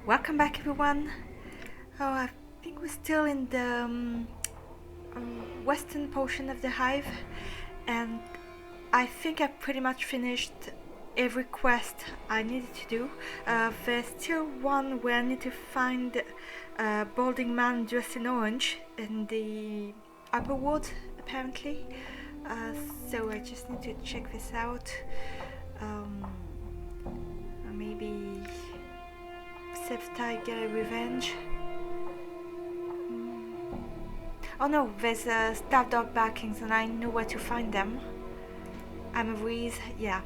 Welcome back, everyone. Oh, I think we're still in the western portion of the hive, and I think I've pretty much finished every quest I needed to do. There's still one where I need to find a balding man dressed in orange in the upper ward, apparently. So I just need to check this out. Maybe Sev'Tai get a revenge. Oh no, there's stab dog backings and I know where to find them. I'm a breeze, yeah.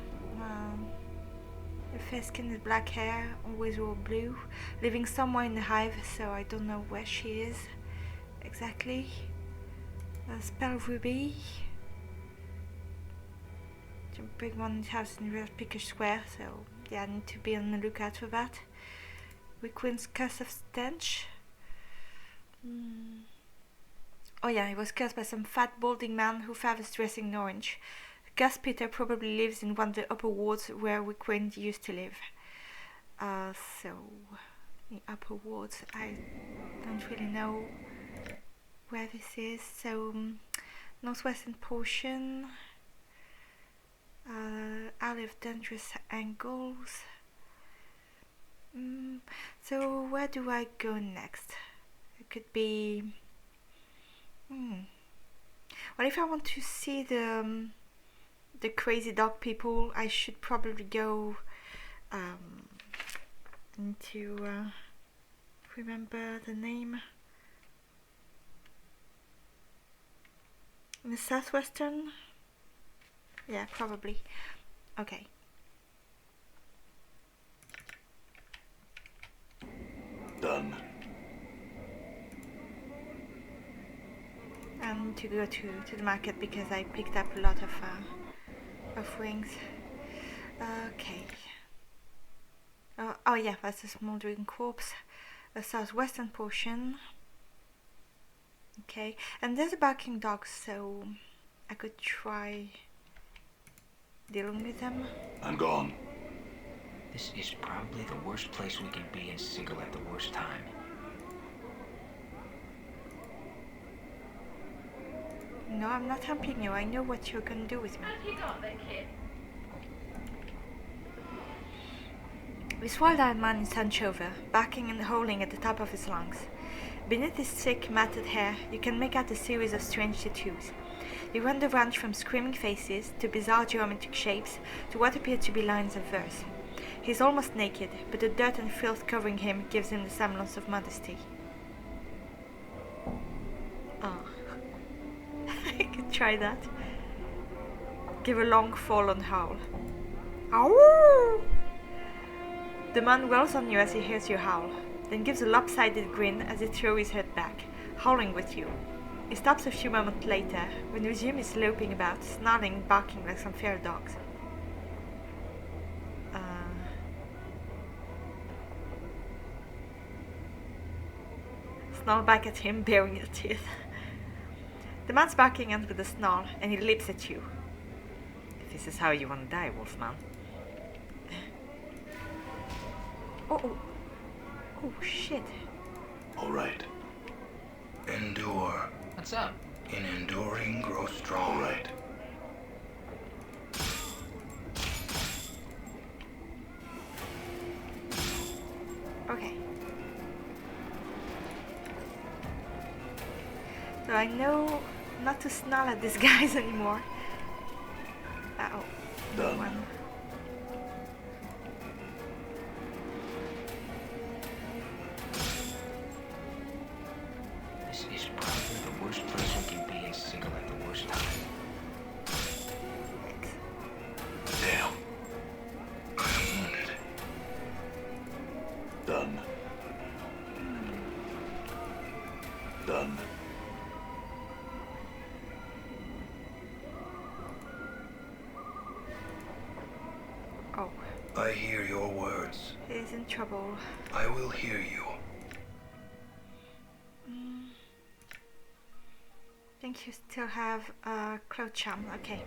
Fair skin with black hair, always wore blue, living somewhere in the hive, so I don't know where she is exactly. Spell Ruby. Big one house in Real Pickish Square, so yeah, I need to be on the lookout for that. Queen's Curse of Stench. Oh yeah, he was cursed by some fat balding man who was dressing in orange. Gus Peter probably lives in one of the upper wards where Queen used to live. So the upper wards, I don't really know where this is. So northwestern portion. Alley of dangerous angles. So where do I go next? It could be. Well, if I want to see the crazy dog people, I should probably go into remember the name. In the southwestern. Yeah, probably. Okay. Done. I need to go to the market because I picked up a lot of wings. Okay. Oh yeah, that's the Smoldering Corpse. The southwestern portion. Okay, and there's a barking dog, so I could try dealing with them. I'm gone. This is probably the worst place we can be in single at the worst time. No, I'm not helping you. I know what you're gonna do with me. This wild-eyed man is hunched over, barking and howling at the top of his lungs. Beneath his thick, matted hair, you can make out a series of strange tattoos. They run the range from screaming faces to bizarre geometric shapes to what appear to be lines of verse. He's almost naked, but the dirt and filth covering him gives him the semblance of modesty. Oh. I could try that. Give a long fallen howl. Ow! The man whirls on you as he hears you howl, then gives a lopsided grin as he throws his head back, howling with you. He stops a few moments later, when resume is loping about, snarling and barking like some feral dogs. Snarl back at him, baring your teeth. The man's barking ends with a snarl, and he leaps at you. If this is how you want to die, Wolfman. Oh shit. All right. Endure. What's up? In enduring, grow strong. All right. Okay. So I know not to snarl at these guys anymore. Uh-oh. Done. One. This is probably the worst place we can be in single at the worst time. Damn. I'm wounded. Done. Done. Oh, I hear your words. he's in trouble. I will hear you. I think you still have a cloud charm. Okay.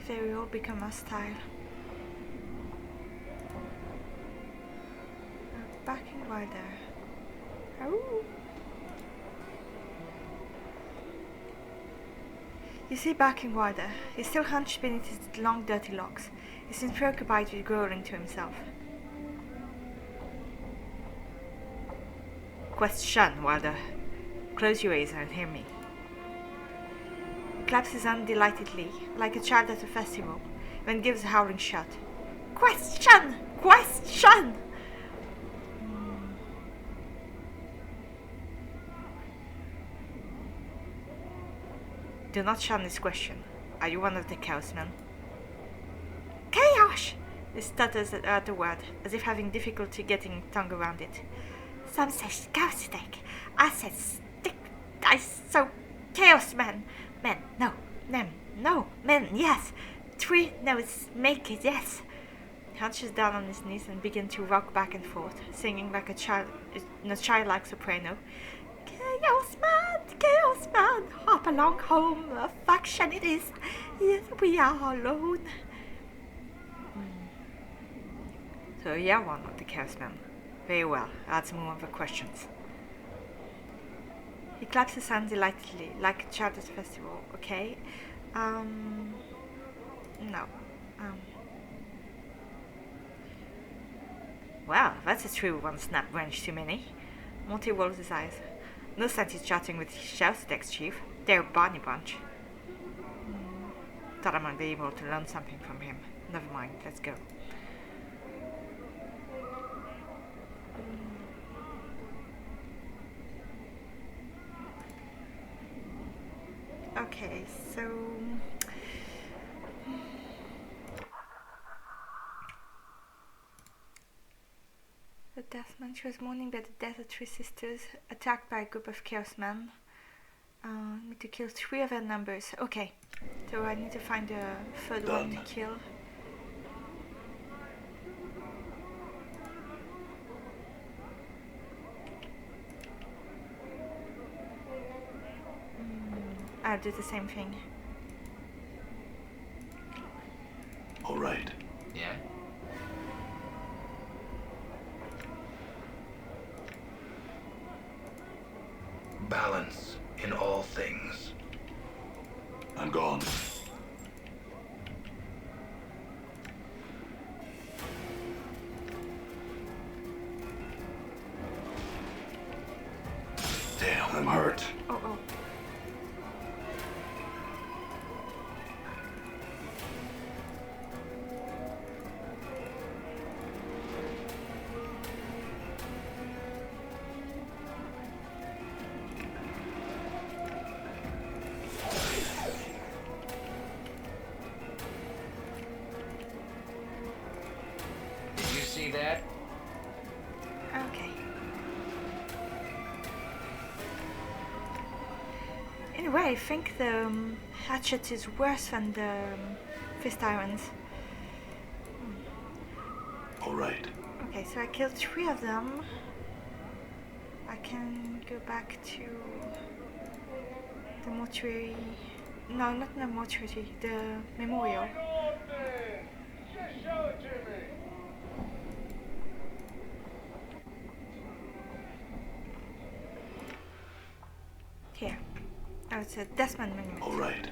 they will all become hostile. Backing wider. Oh. You see backing wider. He's still hunched beneath his long dirty locks. He seems preoccupied with growling to himself. Question, Wilder. Close your ears and hear me. He claps his hand delightedly, like a child at a festival, then gives a howling shout. Question! Question! Do not shun this question. Are you one of the Chaos Men? Chaos! He stutters at the word, as if having difficulty getting tongue around it. Some say Chaos Snake. I said stick. I so Chaos Men. Men, no. Nem, no. Men, yes. 3 no's make it, yes. He hunches down on his knees and begins to rock back and forth, singing like a child in a childlike soprano. Chaos Man, hop along home, a faction it is. Yes, we are alone. So you're one of the Chaos Men. Very well, add some more of the questions. He claps his hands delightedly, like a child at a festival, okay? No. Well, that's a true one snap wrench too many. Monty rolls his eyes. No sense he's chatting with Shousedex, Chief. They're a Barney bunch. Thought I might be able to learn something from him. Never mind, let's go. Okay, so... The Deathmatch was mourning by the death of 3 sisters, attacked by a group of Chaos Men. Need to kill 3 of their numbers. Okay, so I need to find a third one to kill. I'll do the same thing. All right. Yeah? Balance in all things. I'm gone. Damn, I'm hurt. Oh. That? Okay. In a way, I think the hatchet is worse than the fist irons. All right. Okay, so I killed 3 of them. I can go back to the mortuary. No, not the mortuary, the memorial. Here. Oh, it's a Desmond monument. All right.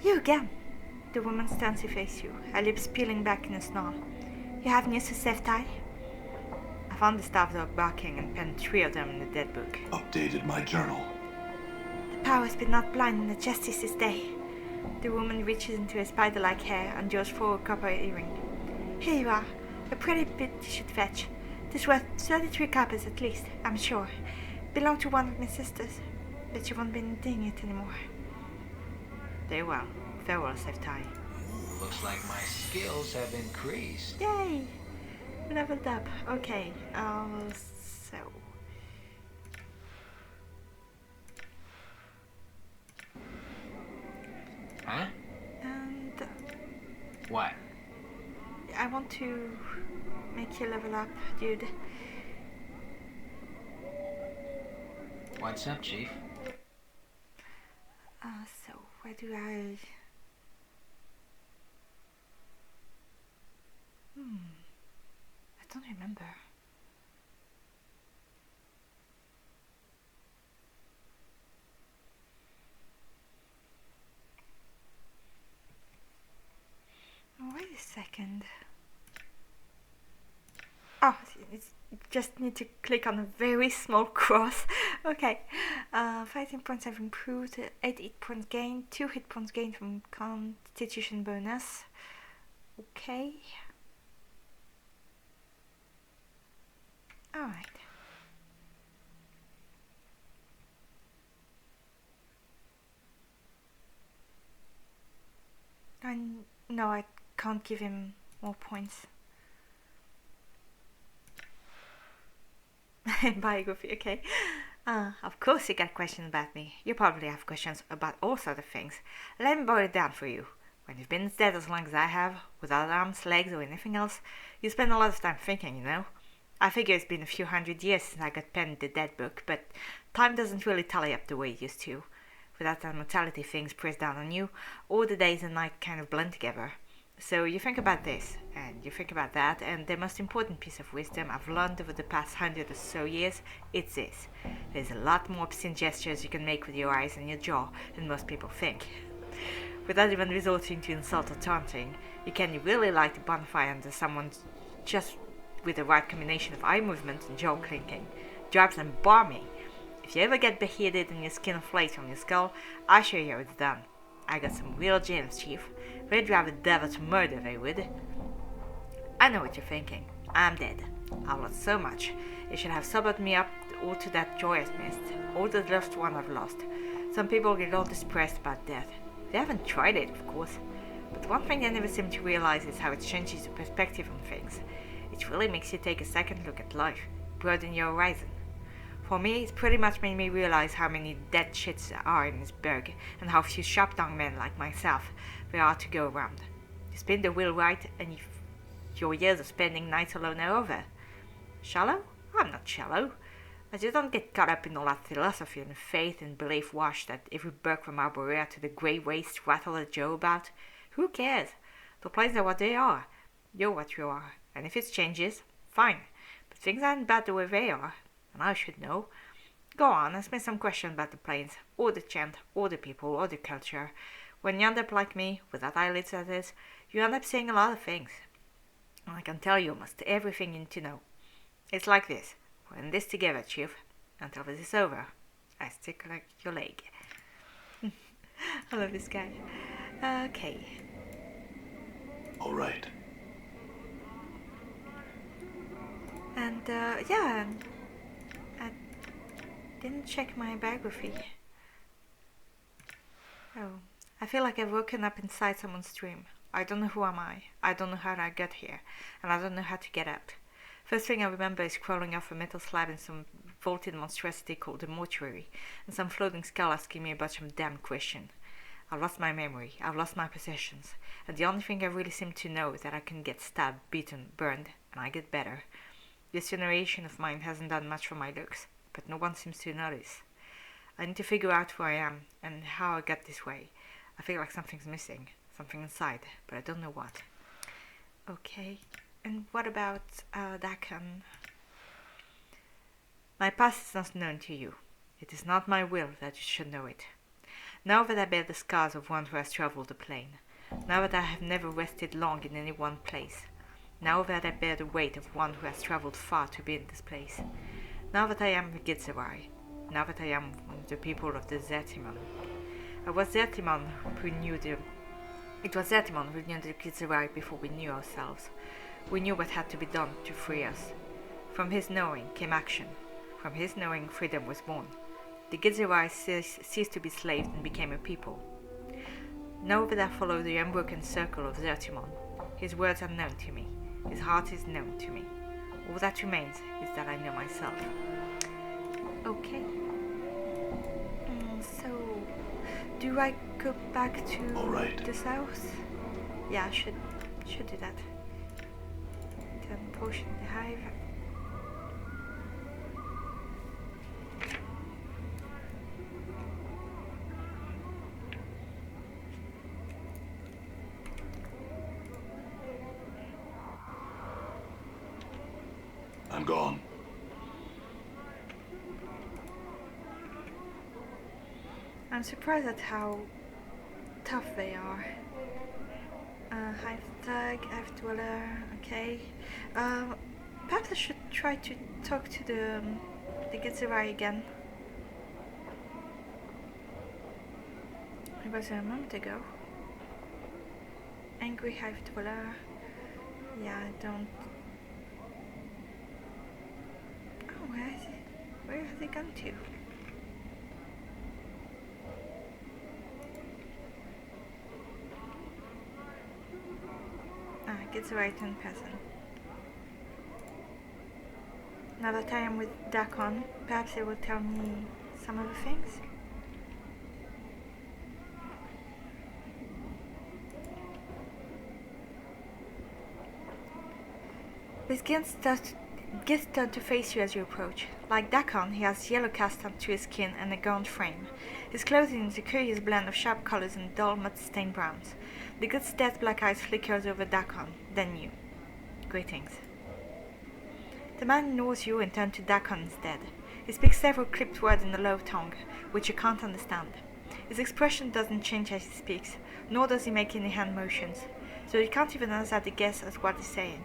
You again! The woman stands to face you, her lips peeling back in a snarl. You have news to Sev'Tai? I found the staff dog barking and penned 3 of them in the dead book. Updated my journal. The powers be not blind and the justice is day. The woman reaches into her spider-like hair and draws forward a copper earring. Here you are. A pretty bit you should fetch. This worth 33 coppers at least, I'm sure. Belonged to one of my sisters, but she won't be needing it anymore. Very well. Farewell, Sev'Tai. Looks like my skills have increased. Yay! Leveled up. Okay, so... Huh? And What? I want to make you level up, dude. What's up, Chief? So where do I... I don't remember. Wait a second. Oh, you just need to click on a very small cross. Okay. Fighting points have improved. 8 hit points gained. 2 hit points gained from constitution bonus. Okay. Alright. No, I can't give him more points. Biography, okay. Of course you got questions about me. You probably have questions about all sorts of things. Let me boil it down for you. When you've been dead as long as I have, without arms, legs, or anything else, you spend a lot of time thinking, you know? I figure it's been a few hundred years since I got penned the dead book, but time doesn't really tally up the way it used to. Without that mortality things pressed down on you, all the days and night kind of blend together. So you think about this, and you think about that, and the most important piece of wisdom I've learned over the past 100 or so years, it's this. There's a lot more obscene gestures you can make with your eyes and your jaw than most people think. Without even resorting to insult or taunting, you can really light a bonfire under someone just with the right combination of eye movement and jaw clinking. Drives them balmy. If you ever get beheaded and your skin flakes from your skull, I show you how it's done. I got some real gems, Chief. They'd drive a devil to murder, they would. I know what you're thinking. I'm dead. I've lost so much. It should have sobered me up all to that joy I've missed, all the loved one I've lost. Some people get all depressed about death. They haven't tried it, of course. But one thing they never seem to realize is how it changes your perspective on things. It really makes you take a second look at life, broaden your horizon. For me, it's pretty much made me realize how many dead shits there are in this burg, and how few sharp-tongued men like myself there are to go around. You spin the wheel right, and your years of spending nights alone are over. Shallow? I'm not shallow. I just don't get caught up in all that philosophy and faith and belief wash that every burg from Arborea to the grey waste rattle at Joe about. Who cares? The planes are what they are. You're what you are. And if it changes, fine. But things aren't bad the way they are. And I should know. Go on, ask me some questions about the planes, or the chant, or the people, or the culture. When you end up like me, without eyelids that is, you end up saying a lot of things. And I can tell you almost everything you need to know. It's like this. We're in this together, Chief. Until this is over. I stick like your leg. I love this guy. Okay. All right. And, yeah, I didn't check my biography. Oh, I feel like I've woken up inside someone's dream. I don't know who am I don't know how I got here, and I don't know how to get out. First thing I remember is crawling off a metal slab in some vaulted monstrosity called the Mortuary, and some floating skull asking me a bunch of damn questions. I've lost my memory, I've lost my possessions, and the only thing I really seem to know is that I can get stabbed, beaten, burned, and I get better. This generation of mine hasn't done much for my looks, but no one seems to notice. I need to figure out who I am and how I got this way. I feel like something's missing, something inside, but I don't know what. Okay, and what about Dakan? My past is not known to you. It is not my will that you should know it. Now that I bear the scars of one who has traveled the plane, now that I have never rested long in any one place, now that I bear the weight of one who has traveled far to be in this place, now that I am the Githzerai, now that I am one of the people of the Zertimon. It was Zertimon who knew the Githzerai before we knew ourselves. We knew what had to be done to free us. From his knowing came action. From his knowing, freedom was born. The Githzerai ceased to be slaves and became a people. Now that I follow the unbroken circle of Zertimon, his words are known to me. His heart is known to me. All that remains is that I know myself. Okay. So, do I go back to All right. the south? Yeah, I should. Should do that. Turn potion in the hive. I'm gone. I'm surprised at how tough they are. Hive tag, hive dweller, okay. Perhaps I should try to talk to the Githzerai again. It was a moment ago. Angry hive dweller. Yeah, I don't. Oh, where is it? Where has it gone to? Githzerai in person. Now that I am with Dakon, perhaps it will tell me some of the things. This gets turned to face you as you approach. Like Dakon, he has yellow cast onto his skin and a gaunt frame. His clothing is a curious blend of sharp colors and dull mud-stained browns. The good dead black eyes flickers over Dakon, then you. Greetings. The man ignores you and turns to Dakon instead. He speaks several clipped words in a low tongue, which you can't understand. His expression doesn't change as he speaks, nor does he make any hand motions, so you can't even hazard a guess at what he's saying.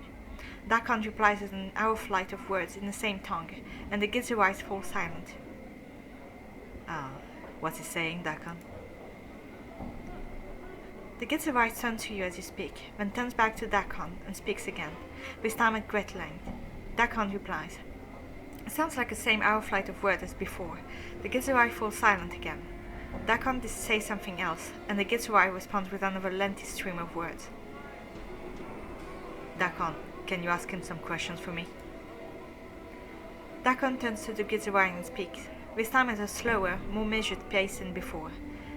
Dakon replies with an hour flight of words in the same tongue, and the Githzerai fall silent. What's he saying, Dakon? The Githzerai turns to you as you speak, then turns back to Dakon and speaks again, this time at great length. Dakon replies. It sounds like the same hour flight of words as before. The Githzerai falls silent again. Dakon says something else, and the Githzerai responds with another lengthy stream of words. Dakon, can you ask him some questions for me? Dakon turns to the Githzerai and speaks, this time at a slower, more measured pace than before.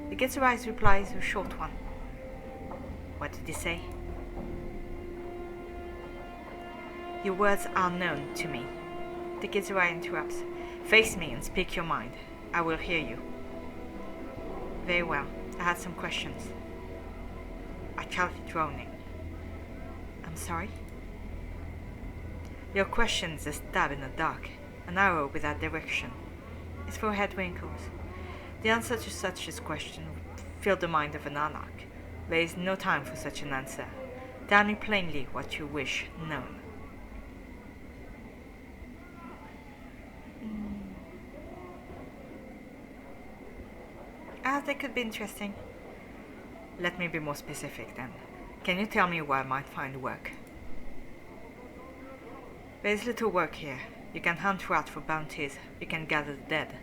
The Githzerai's reply is a short one. What did he say? Your words are known to me. The Githzerai interrupts. Face me and speak your mind. I will hear you. Very well. I had some questions. I shouted, droning. I'm sorry? Your question is a stab in the dark, an arrow without direction. His forehead wrinkles. The answer to such a question filled the mind of an anarch. There is no time for such an answer. Tell me plainly what you wish known. That could be interesting. Let me be more specific then. Can you tell me where I might find work? There is little work here. You can hunt out for bounties. You can gather the dead.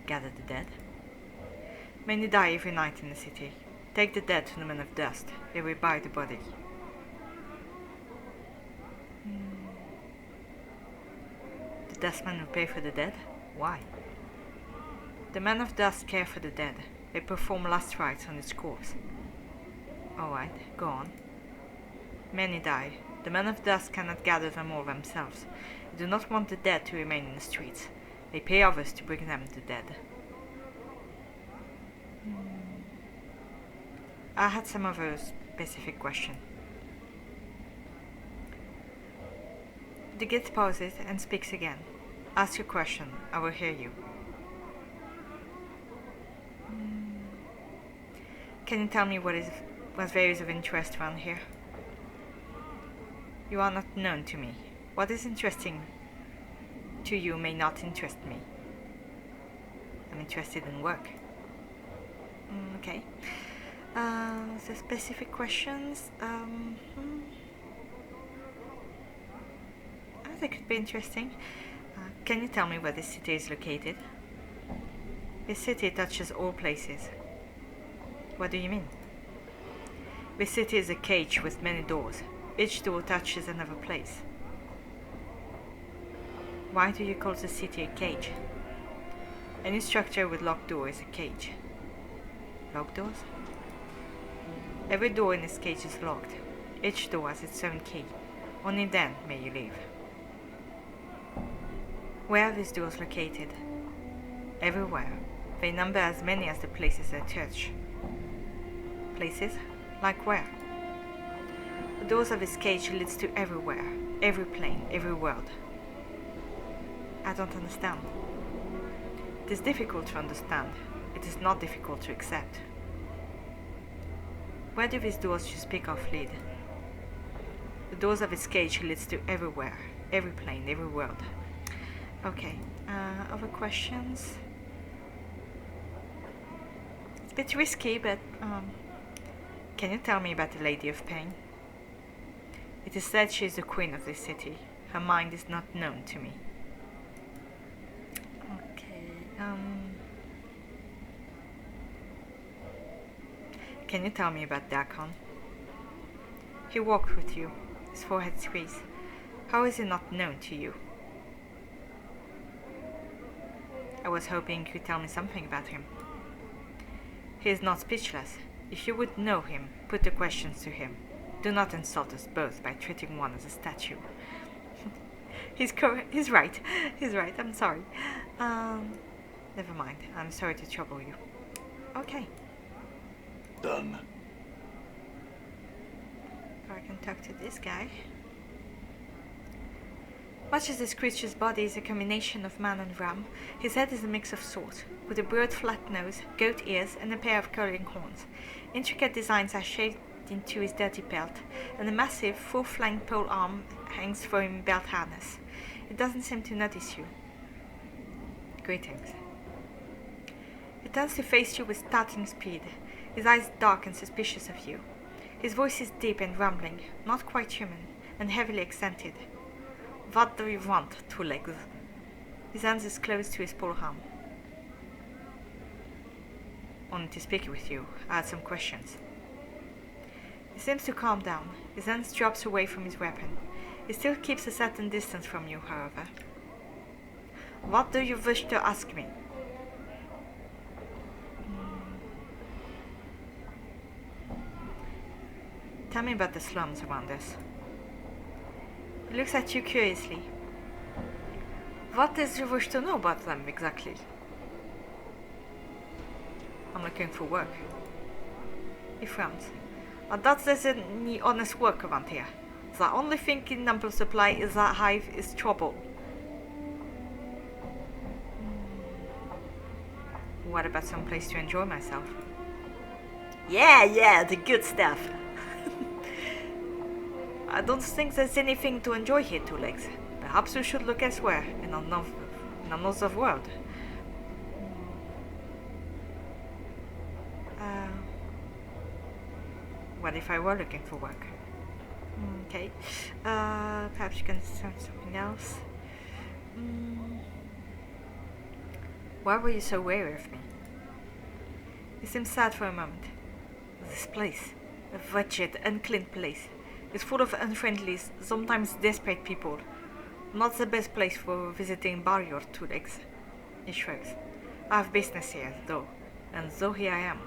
Gather the dead? Many die every night in the city. Take the dead to the men of dust. They will buy the body. The dustmen will pay for the dead? Why? The men of dust care for the dead. They perform last rites on its corpse. Alright, go on. Many die. The men of dust cannot gather them all themselves. They do not want the dead to remain in the streets. They pay others to bring them the dead. I had some other specific question. The Gith pauses and speaks again. Ask your question. I will hear you. Can you tell me what there is of interest around here? You are not known to me. What is interesting to you may not interest me. I'm interested in work. Okay. The specific questions. That could be interesting. Can you tell me where this city is located? This city touches all places. What do you mean? This city is a cage with many doors. Each door touches another place. Why do you call the city a cage? Any structure with locked doors is a cage. Locked doors? Every door in this cage is locked. Each door has its own key. Only then may you leave. Where are these doors located? Everywhere. They number as many as the places they touch. Places? Like where? The doors of this cage leads to everywhere. Every plane, every world. I don't understand. It is difficult to understand. It is not difficult to accept. Where do these doors you speak of lead? The doors of this cage leads to everywhere. Every plane, every world. Okay, other questions? It's a bit risky, but can you tell me about the Lady of Pain? It is said she is the queen of this city. Her mind is not known to me. Okay, can you tell me about Dakon? He walked with you, his forehead squeezed. How is he not known to you? I was hoping you could tell me something about him. He is not speechless. If you would know him, put the questions to him. Do not insult us both by treating one as a statue. He's right. He's right. I'm sorry. Never mind. I'm sorry to trouble you. Okay. Done. I can talk to this guy. Much as this creature's body is a combination of man and ram, his head is a mix of sorts, with a broad flat nose, goat ears, and a pair of curling horns. Intricate designs are shaped into his dirty pelt, and a massive, full-flanked pole arm hangs from him belt harness. It doesn't seem to notice you. Greetings. He turns to face you with startling speed, his eyes dark and suspicious of you. His voice is deep and rumbling, not quite human, and heavily accented. What do you want, Two Legs? His hands is close to his pole arm. Only to speak with you, I had some questions. He seems to calm down. His hands drops away from his weapon. He still keeps a certain distance from you, however. What do you wish to ask me? Tell me about the slums around us. He looks at you curiously. What is you wish to know about them exactly? I'm looking for work. He frowns. That isn't any honest work around here. The only thing in number supply is that hive is trouble. What about some place to enjoy myself? Yeah, the good stuff. I don't think there's anything to enjoy here, Two Legs. Perhaps we should look elsewhere, in another world. What if I were looking for work? Okay. Perhaps you can start something else. Why were you so wary of me? He seemed sad for a moment. This place, a wretched, unclean place, is full of unfriendly, sometimes desperate people. Not the best place for visiting barrier, Two Legs. He shrugs. I have business here, though, and so here I am.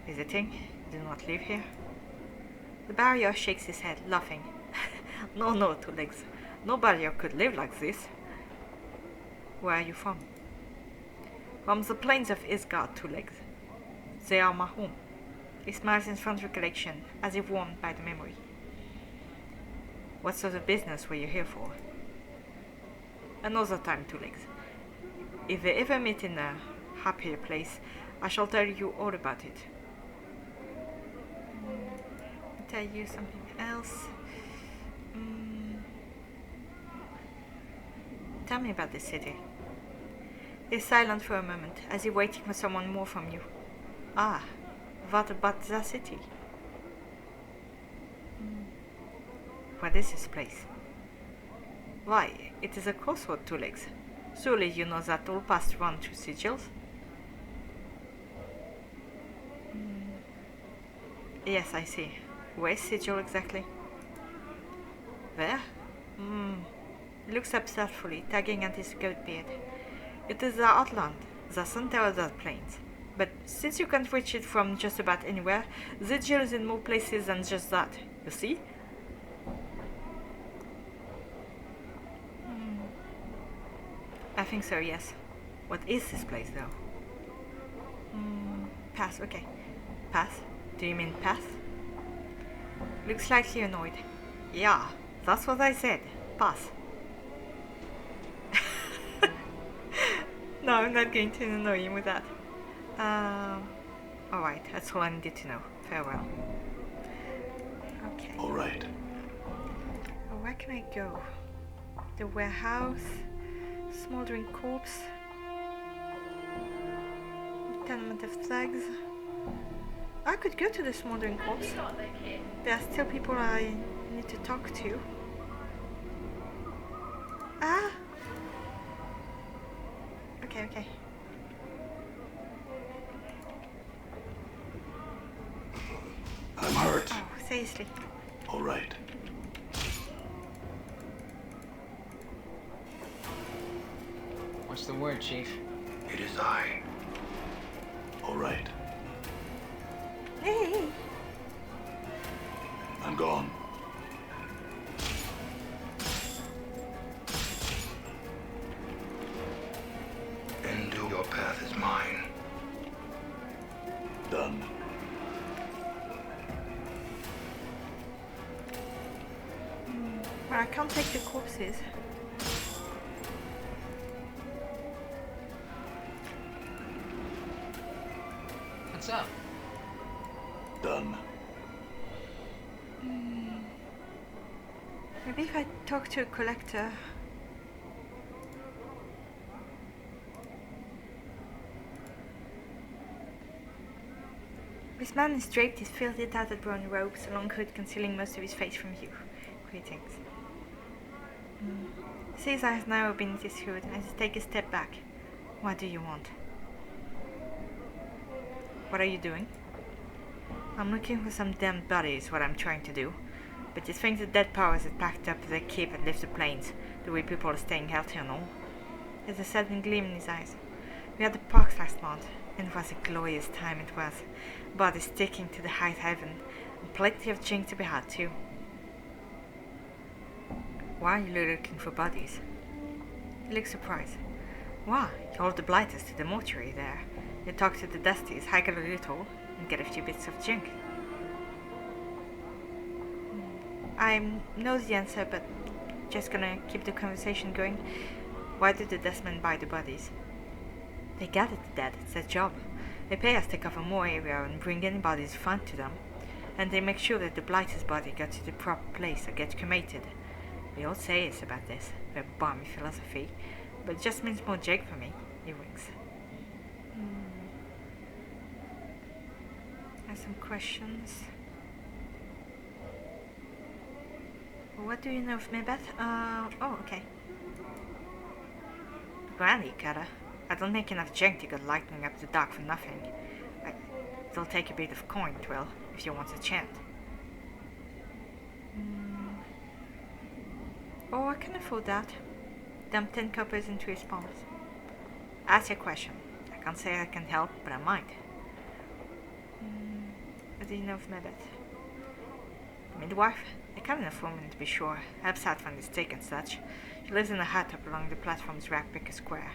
Visiting? You do not live here? The barrier shakes his head, laughing. No, Two Legs. No barrier could live like this. Where are you from? From the plains of Isgard, Two Legs. They are my home. He smiles in fond recollection, as if warmed by the memory. What sort of business were you here for? Another time, Two Legs. If we ever meet in a happier place, I shall tell you all about it. I'll tell you something else. Tell me about this city. He's silent for a moment, as if waiting for someone more from you. Ah, what about the city? What is this place? Why, it is a crossroad, Two Legs. Surely you know that all paths run to sigils? Yes, I see. Where's sigil exactly? There? He looks up thoughtfully, tugging at his goat beard. It is the outland, the center of the plains. But since you can't reach it from just about anywhere, the gel is in more places than just that, you see? I think so, yes. What is this place, though? Pass, okay. Pass? Do you mean pass? Looks slightly annoyed. Yeah, that's what I said. Pass. No, I'm not going to annoy him with that. Alright, that's all I needed to know. Farewell. Okay. Alright. Where can I go? The warehouse, Smoldering Corpse, Tenement of Flags. I could go to the Smoldering Corpse. There are still people I need to talk to. Ah! Okay. I'm hurt. Oh, seriously. Alright. What's the word, Chief? It is I. Alright. Hey! I'm gone. Into your path is mine. Done. Well, I can't take the corpses. What's up? Done. Maybe if I talk to a collector. This man is draped in filthy tattered brown robes, a long hood concealing most of his face from view. Greetings. Caesar has now beneath his hood and has to take a step back. What do you want? What are you doing? I'm looking for some damned bodies, what I'm trying to do. But you think the dead powers that packed up their keep and left the plains, the way people are staying healthy and all? There's a sudden gleam in his eyes. We had the parks last month, and it was a glorious time it was. Bodies sticking to the high heaven, and plenty of drink to be had too. Why are you looking for bodies? He looks surprised. Why, you hold the blighters to the mortuary there. You talk to the dusties, haggle a little, and get a few bits of junk. I know the answer, but just gonna keep the conversation going. Why did the dustmen buy the bodies? They gather the dead, it's their job. They pay us to cover more area and bring anybody's fun to them. And they make sure that the blighter's body gets to the proper place or gets cremated. We all say it's about this, their balmy philosophy, but it just means more jig for me, he winks. I have some questions. What do you know of me, Beth? Oh, okay. Granny, Kara. I don't make enough junk to go lightening up the dark for nothing. It'll take a bit of coin, Twill, if you want a chant. Oh, I can afford that. Dump 10 coppers into his palms. Ask your question. I can't say I can help, but I might. What do you know of me, Beth? Midwife? A cabinet foreman, to be sure. Helps out when it's sick and such. She lives in a hut up along the platform's Rackpicker Square.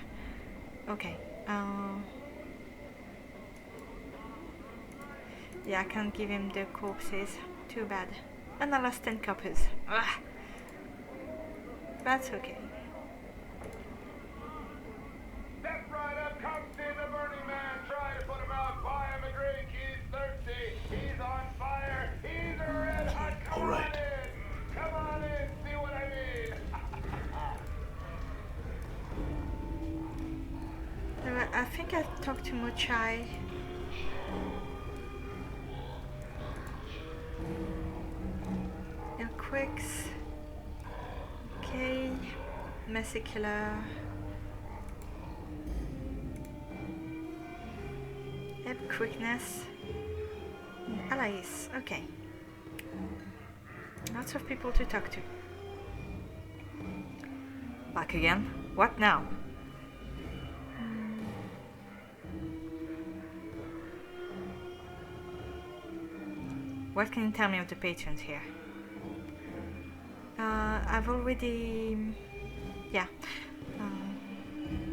Okay, yeah, I can't give him the corpses. Too bad. And I lost 10 coppers. Ugh. That's okay. Step right up, come see the burning man. Try to put him out, buy him a drink. He's thirsty. He's on fire. He's a red hot. Come All right. on in. Come on in. See what I mean? I think I talked to Mochai. Ilquix. Okay. Messy Killer. Ebb Creakknees. Alais. Okay. Lots of people to talk to. Back again? What now? What can you tell me of the patrons here? I've already... Yeah.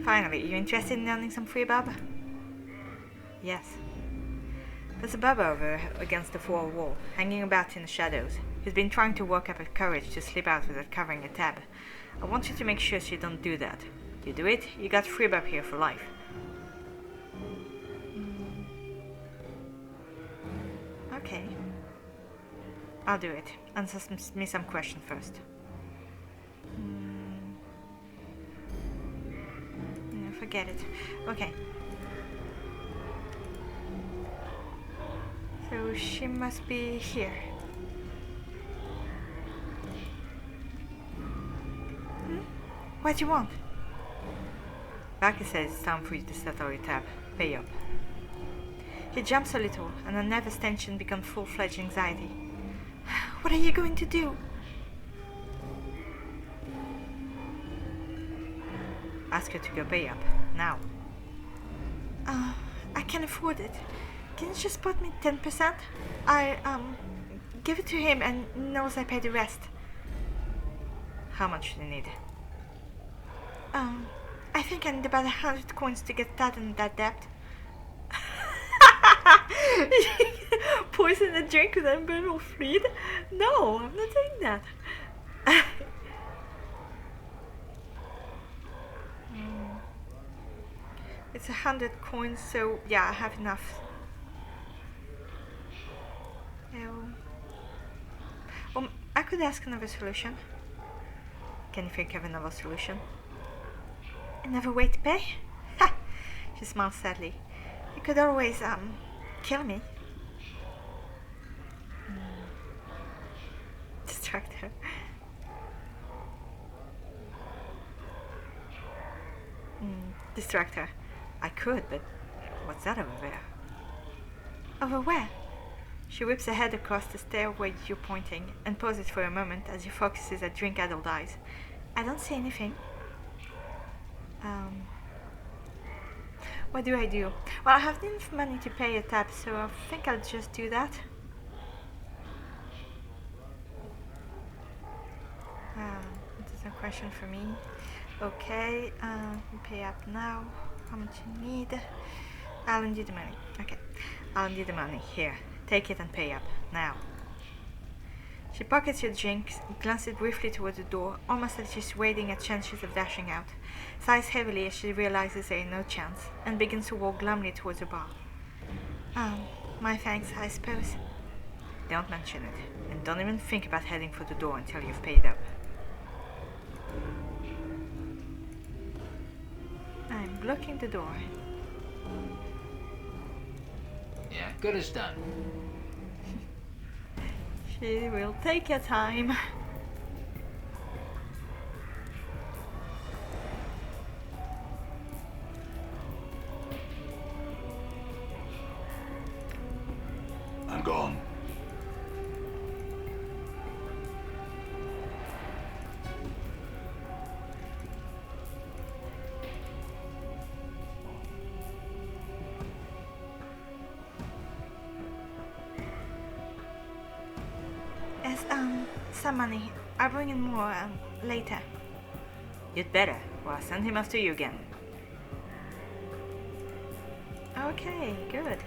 Finally, you interested in earning some free bub? Yes. There's a bub over against the far wall, hanging about in the shadows. He's been trying to work up his courage to slip out without covering a tab. I want you to make sure you don't do that. You do it, you got free bub here for life. Okay. I'll do it. Answer me some questions first. No, forget it. Okay. So she must be here. What do you want? Barker says it's time for you to settle your tab. Pay up. He jumps a little, and a nervous tension becomes full-fledged anxiety. What are you going to do? Ask her to go pay up, now. I can't afford it. Can you just put me 10%? Give it to him and he knows I pay the rest. How much do you need? I think I need about 100 coins to get that and that debt. Poison a drink with Emerald Fleet? No, I'm not doing that. It's 100 coins, so yeah, I have enough. I could ask another solution. Can you think of another solution? Another way to pay? Ha! She smiles sadly. You could always, kill me. Distract her. Distract her. I could, but what's that over there? Over where? She whips her head across the stairway you're pointing and pauses for a moment as he focuses her drink-addled eyes. I don't see anything. What do? Well, I have enough money to pay a tab, so I think I'll just do that. There's a question for me. Okay, pay up now. How much you need? I'll lend you the money. Okay, I'll lend you the money. Here, take it and pay up, now. She pockets your drink, glances briefly towards the door, almost as she's waiting her chances of dashing out, sighs heavily as she realizes there is no chance, and begins to walk glumly towards the bar. My thanks, I suppose. Don't mention it, and don't even think about heading for the door until you've paid up. I'm blocking the door. Yeah, good as done. She will take your time. I'm gone. Yes, some money. I'll bring in more, later. You'd better, or I'll send him after you again. Okay, good.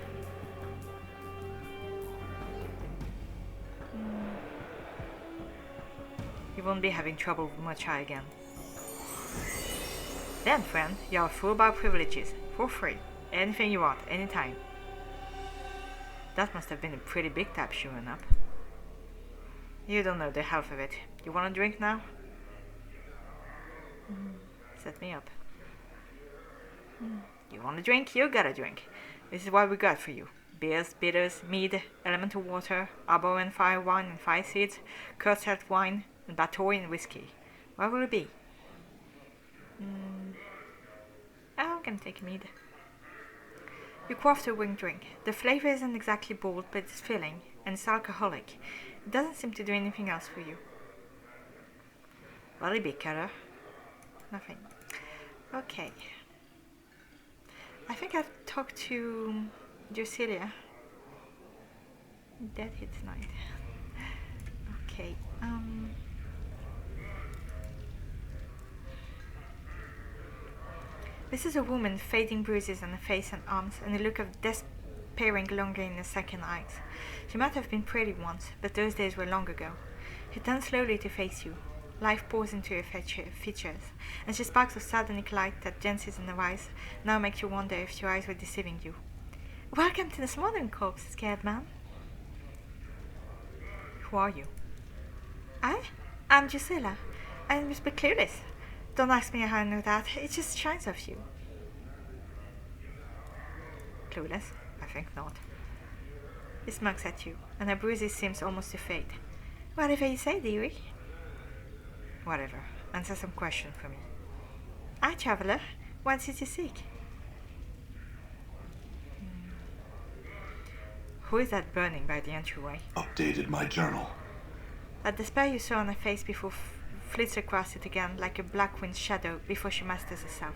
You won't be having trouble with Mochai again. Then, friend, you have full bar privileges, for free. Anything you want, anytime. That must have been a pretty big tab showing up. You don't know the half of it. You want a drink now? Set me up. You want a drink? You got a drink. This is what we got for you. Beers, bitters, mead, elemental water, arbor and fire wine and fire seeds, curd wine, and Batori and whiskey. What will it be? I'm gonna take mead. You quaff the wing drink. The flavor isn't exactly bold, but it's filling, and it's alcoholic. It doesn't seem to do anything else for you. Will it be color? Nothing. Okay. I think I've talked to Drusilla. That hits 9. Okay, This is a woman, fading bruises on her face and arms, and a look of despairing longing in her second eyes. She might have been pretty once, but those days were long ago. She turns slowly to face you. Life pours into her features, and she sparks of sardonic light that dances in her eyes, now makes you wonder if your eyes were deceiving you. Welcome to the Smoldering Corpse, scared man. Who are you? I'm Drusilla. I'm just a bit clueless. Don't ask me how I know that, it just shines off you. Clueless? I think not. He smirks at you, and her bruises seems almost to fade. Whatever you say, dearie. Whatever. Answer some question for me. Hi, traveler. What did you seek? Who is that burning by the entryway? Updated my journal. That despair you saw on her face before flits across it again like a black wind shadow before she masters herself.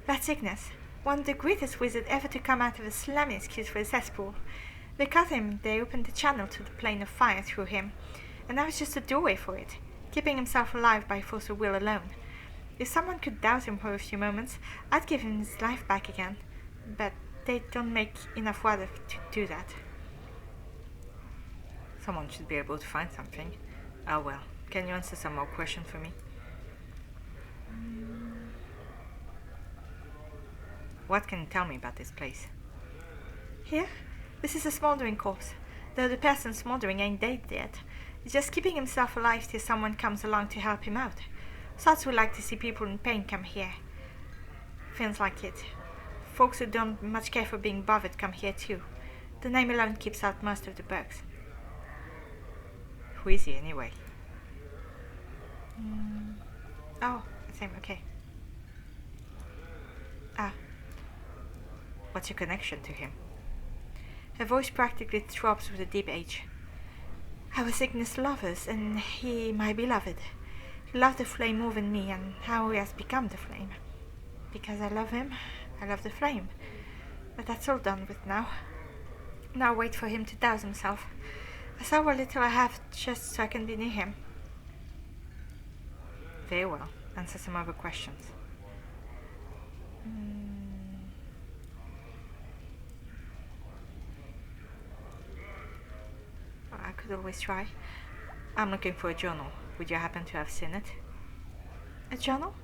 That's Ignus, one of the greatest wizards ever to come out of a slimy excuse for a cesspool. They cut him, they opened the channel to the plane of fire through him, and now it's just a doorway for it, keeping himself alive by force of will alone. If someone could douse him for a few moments, I'd give him his life back again, but they don't make enough water to do that. Someone should be able to find something. Oh well, can you answer some more questions for me? What can you tell me about this place? Here? This is a Smoldering Corpse, though the person smoldering ain't dead yet. He's just keeping himself alive till someone comes along to help him out. Sots would like to see people in pain come here. Fiends like it. Folks who don't much care for being bothered come here too. The name alone keeps out most of the bugs. Who is he anyway? Oh, same, okay. What's your connection to him? Her voice practically throbs with a deep H. I was Ignus' lovers, and he my beloved. He loved the flame more than me, and how he has become the flame. Because I love him, I love the flame. But that's all done with now. Now wait for him to douse himself. I saw what little I have just so I can be near him. Very well. Answer some other questions. I could always try. I'm looking for a journal. Would you happen to have seen it? A journal?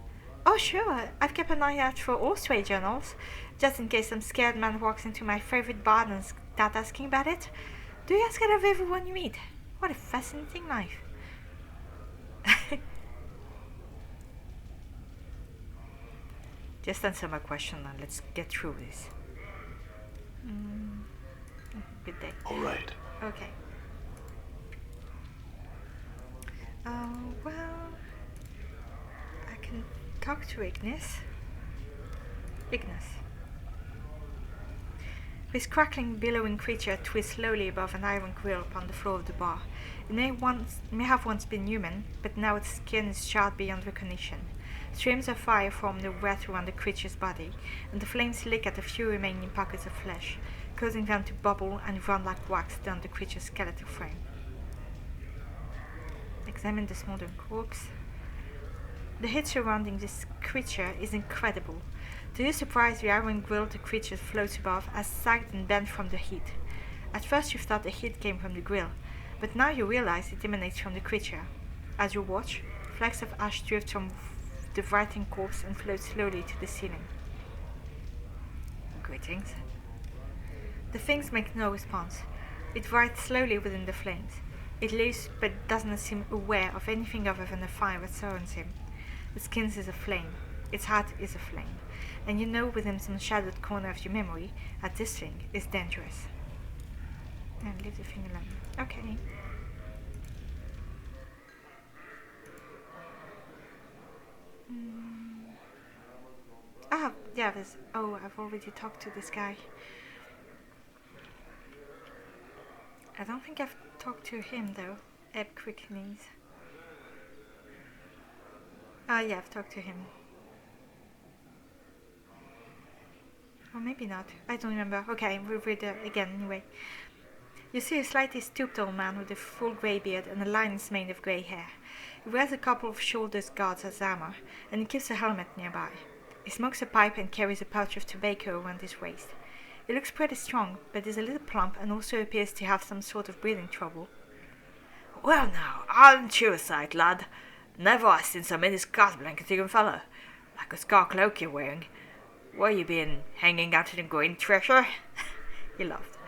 Oh sure, I've kept an eye out for all stray journals, just in case some scared man walks into my favorite bar and starts asking about it. Do you ask it of everyone you meet? What a fascinating life. Just answer my question and let's get through this. Good day. All right. Okay. Well, I can talk to Ignus. This crackling, billowing creature twists slowly above an iron grill upon the floor of the bar. It may have once been human, but now its skin is charred beyond recognition. Streams of fire form the wreath around the creature's body, and the flames lick at a few remaining pockets of flesh, causing them to bubble and run like wax down the creature's skeletal frame. Examine the Smoldering Corpse. The heat surrounding this creature is incredible. To your surprise, the iron grill the creature floats above has sagged and bent from the heat. At first you thought the heat came from the grill, but now you realize it emanates from the creature. As you watch, flecks of ash drift from the writhing corpse and float slowly to the ceiling. Greetings. The things make no response. It writhes slowly within the flames. It lives but doesn't seem aware of anything other than the fire that surrounds him. Its skin is a flame. Its heart is a flame. And you know within some shadowed corner of your memory that this thing is dangerous. And leave the thing alone. Okay. Yeah, there's... Oh, I've already talked to this guy. I don't think I've talked to him, though. Ebb Creakknees. Yeah, I've talked to him. Or maybe not. I don't remember. Okay, we'll read it again anyway. You see a slightly stooped old man with a full grey beard and a lion's mane of grey hair. He wears a couple of shoulders guards as armor, and he keeps a helmet nearby. He smokes a pipe and carries a pouch of tobacco around his waist. He looks pretty strong, but is a little plump and also appears to have some sort of breathing trouble. Well now, aren't you a sight, lad? Never I seen so many scars blanketing a fellow. Like a scar cloak you're wearing. Where you been, hanging out in the green treasure? He laughed.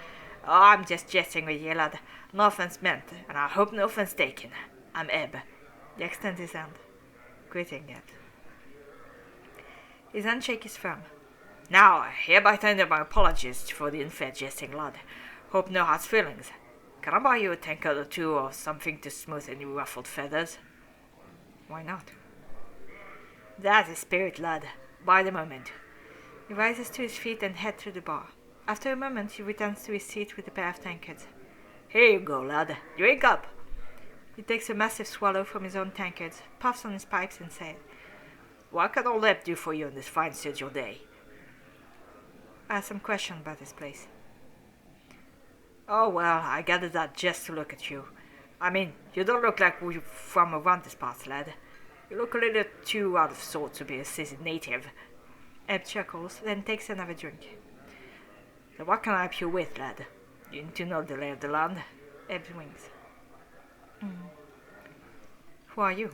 Oh, I'm just jesting with you, lad. No offense meant, and I hope no offense taken. I'm Ebb. He extends his hand. Greeting it. His handshake is firm. Now, I hereby tender my apologies for the unfair jesting, lad. Hope no hard feelings. Can I buy you a tankard or two or something to smooth any ruffled feathers? Why not? That's the spirit, lad. By the moment. He rises to his feet and heads to the bar. After a moment, he returns to his seat with a pair of tankards. Here you go, lad. Drink up. He takes a massive swallow from his own tankards, puffs on his pipes and says, What can all that do for you on this fine scheduled day? I have some questions about this place. Oh, well, I gathered that just to look at you. I mean, you don't look like we're from around this part, lad. You look a little too out of sorts to be a seasoned native. Ebb chuckles, then takes another drink. So what can I help you with, lad? You need to know the lay of the land. Ebb winks. Who are you?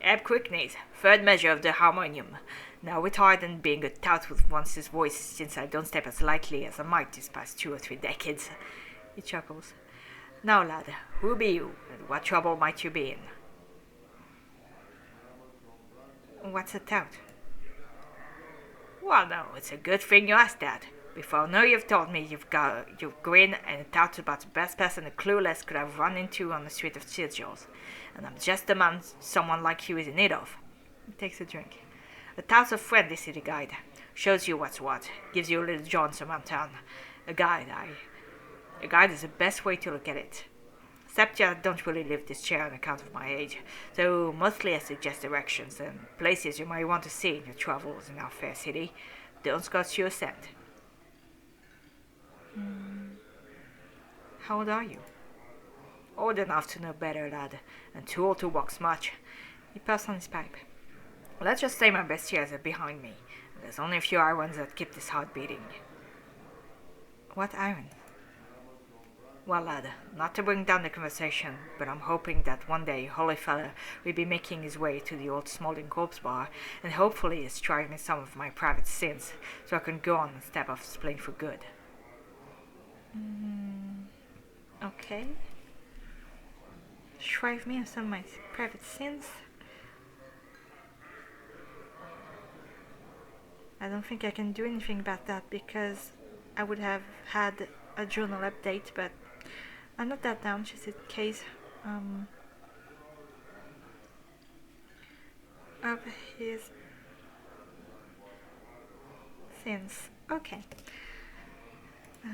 Ebb Creakknees, third measure of the harmonium. Now retired and being a tout with one's voice since I don't step as lightly as I might these past 2 or 3 decades. He chuckles. Now, lad, who be you, and what trouble might you be in? What's a tout? Well, no, it's a good thing you asked that. Before I know you've told me you've grin and a tout about the best person a clueless could have run into on the street of Sigils. And I'm just the man someone like you is in need of. He takes a drink. A tout's a friendly city guide. Shows you what's what. Gives you a little jaunts around town. A guide is the best way to look at it. Except I don't really live this chair on account of my age, so mostly I suggest directions and places you might want to see in your travels in our fair city. Don't cost you a cent. How old are you? Old enough to know better, lad, and too old to walk much. He puffs on his pipe. Let's just say my best years are behind me. There's only a few irons that keep this heart beating. What iron? Well, lad, not to bring down the conversation, but I'm hoping that one day Holy Fella will be making his way to the old Smoldering Corpse bar, and hopefully is trying some of my private sins, so I can go on and step off this plane for good. Okay. Shrive me of some of my private sins. I don't think I can do anything about that because I would have had a journal update, but I'm not that down just in case. Of his sins. Okay.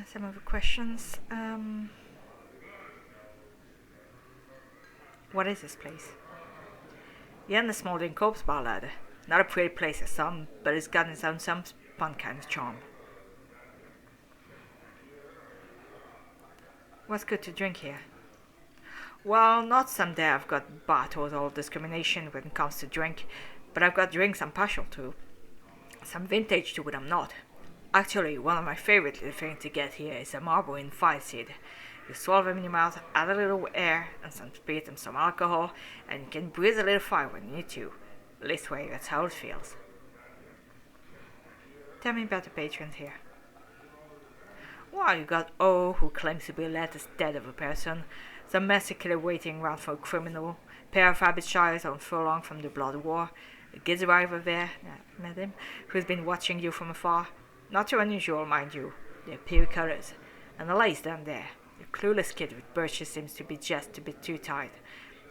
Some of the questions. What is this place? Yeah, the Smoldering Corpse bar, lad. Not a pretty place as some, but it's got its own some fun kind of charm. What's good to drink here? Well, not someday I've got barred towards all discrimination when it comes to drink, but I've got drinks I'm partial to. Some vintage to what I'm not. Actually, one of my favorite little things to get here is a marble in fire seed. You swallow them in your mouth, add a little air and some spirit and some alcohol, and you can breathe a little fire when you need to. This way, that's how it feels. Tell me about the patrons here. Well, you got O, who claims to be the latest dead of a person, some massacre waiting around for a criminal, pair of Abishires on furlong from the blood war, a Githzerai over there, met him, who's been watching you from afar. Not too unusual, mind you. They're pure colors. And Alais down there, the clueless kid with birches seems to be just a bit too tight,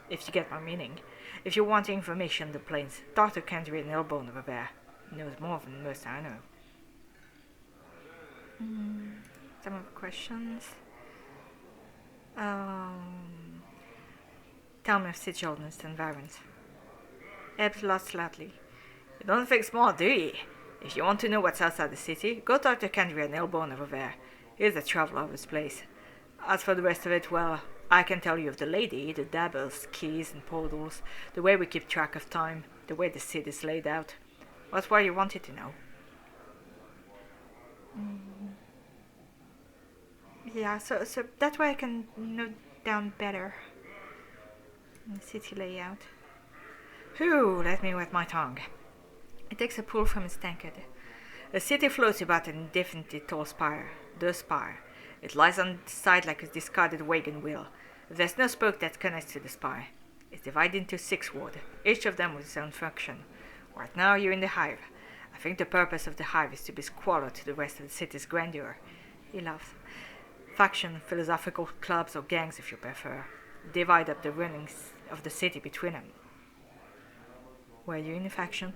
if you get my meaning. If you want information on the plains, Dr. Kendry and Elbone over there knows more than most I know. Some of the questions. Tell me of Sigils and its environs. Ebb laughs loudly. You don't think small, do ye? If you want to know what's outside the city, go talk to Kendry and Elbone over there. He's the traveler of this place. As for the rest of it, well, I can tell you of the lady, the dabbers, keys and portals, the way we keep track of time, the way the city's laid out. What's what you wanted to know? Yeah, so that way I can note down better the city layout. Whew, let me wet my tongue. It takes a pull from its tankard. The city floats about an indefinitely tall spire, the spire. It lies on its side like a discarded wagon wheel. There's no spoke that connects to the spire. It's divided into 6 wards, each of them with its own function. Right now you're in the hive. I think the purpose of the hive is to be squalor to the rest of the city's grandeur. He laughs. Faction, philosophical clubs or gangs if you prefer. Divide up the runnings of the city between them. Were you in a faction?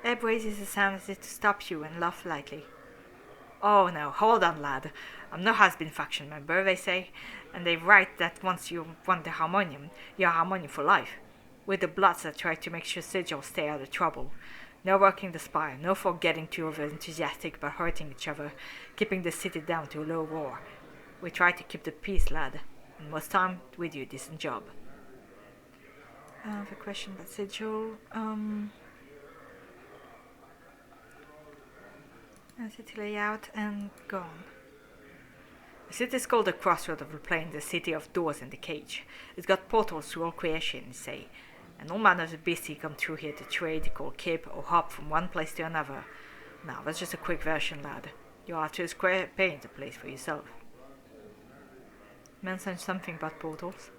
Ebb raises his hand as if to stop you and laughs lightly. Oh no, hold on lad. I'm no has-been faction member, they say, and they write that once you want the harmonium, you're harmonium for life. With the Bloods that try to make sure sigils stay out of trouble. No working the spire, no forgetting too over-enthusiastic about hurting each other, keeping the city down to a low roar. We try to keep the peace, lad, and most time we do a decent job. I have a question about sigil. City layout and gone. The city is called the crossroad of the plane, the city of doors and the cage. It's got portals through all creation, say, and all manner of beastie come through here to trade, call cape, or hop from one place to another. Now, that's just a quick version, lad. You'll have to paint the place for yourself. Mentioned something about portals.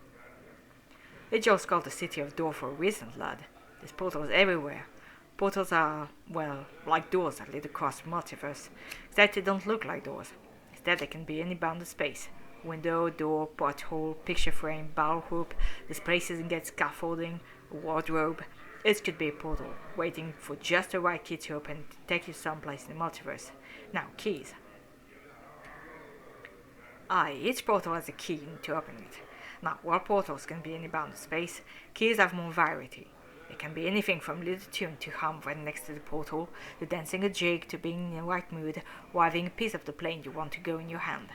It's just called the city of door for a reason, lad. There's portals everywhere. Portals are, well, like doors that lead across the multiverse, except they don't look like doors. Instead, they can be any bounded space. Window, door, porthole, picture frame, barrel hoop, displaces and get scaffolding, a wardrobe. It could be a portal, waiting for just the right key to open to take you someplace in the multiverse. Now, keys. Aye, each portal has a key you need to open it. Now, while portals can be any bounded space, keys have more variety. It can be anything from little tune to hum right next to the portal, to dancing a jig, to being in the right mood, or having a piece of the plane you want to go in your hand,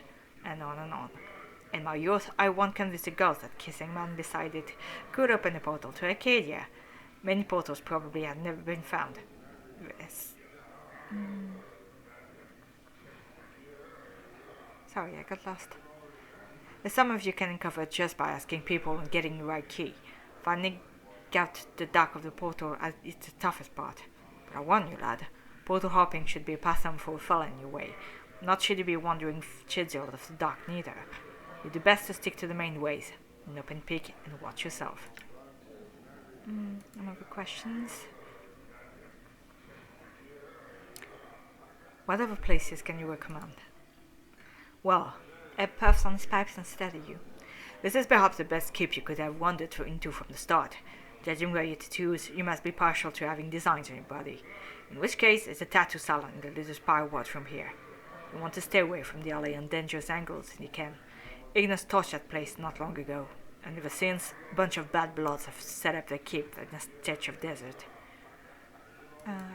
and on and on. In my youth, I once convinced the girls that kissing man beside it could open a portal to Arcadia. Many portals probably had never been found. Yes. Sorry, I got lost. Some of you can uncover just by asking people and getting the right key. Finding out the dark of the portal is the toughest part. But I warn you, lad, portal hopping should be a pastime for a fella in your way. Not should you be wandering chidzel of the dark neither. You do best to stick to the main ways, an open peek and watch yourself. Any other questions? What other places can you recommend? Well, Ebb puffs on his pipes instead of you. This is perhaps the best keep you could have wandered into from the start. Judging by your tattoos, you must be partial to having designs on your body, in which case it's a tattoo salon in the little spire ward from here. You want to stay away from the alley and dangerous angles if you can. Ignus torched that place not long ago, and ever since, a bunch of bad bloods have set up their keep in a stretch of desert.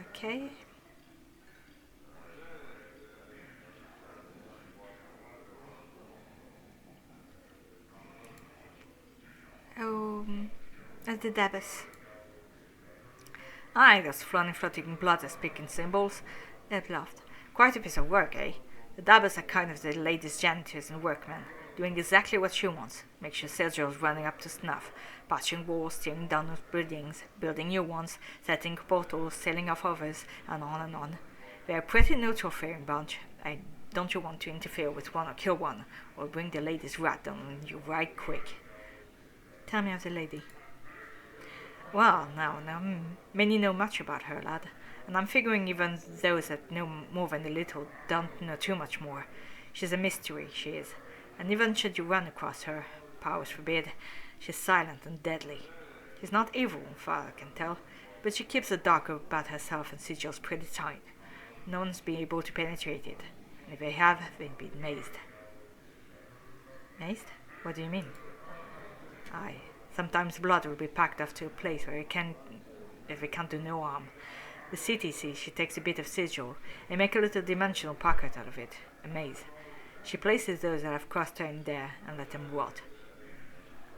Okay. The Dabbas. Aye, those floating blood as speaking symbols. Ebb laughed. Quite a piece of work, eh? The Dabbas are kind of the latest janitors and workmen, doing exactly what she wants. Make sure sigils running up to snuff, patching walls, tearing down buildings, building new ones, setting portals, sailing off others, and on and on. They're a pretty neutral faring bunch. Don't you want to interfere with one or kill one, or bring the latest rat down on you right quick. Tell me of the lady. Well, now, many know much about her, lad, and I'm figuring even those that know more than a little don't know too much more. She's a mystery, she is, and even should you run across her, powers forbid, she's silent and deadly. She's not evil, far I can tell, but she keeps the dark about herself and sigils pretty tight. No one's been able to penetrate it, and if they have, they've been mazed. Mazed? What do you mean? Aye. Sometimes blood will be packed off to a place where it can't do no harm. The city sees she takes a bit of sigil and make a little dimensional pocket out of it, a maze. She places those that have crossed her in there and let them rot.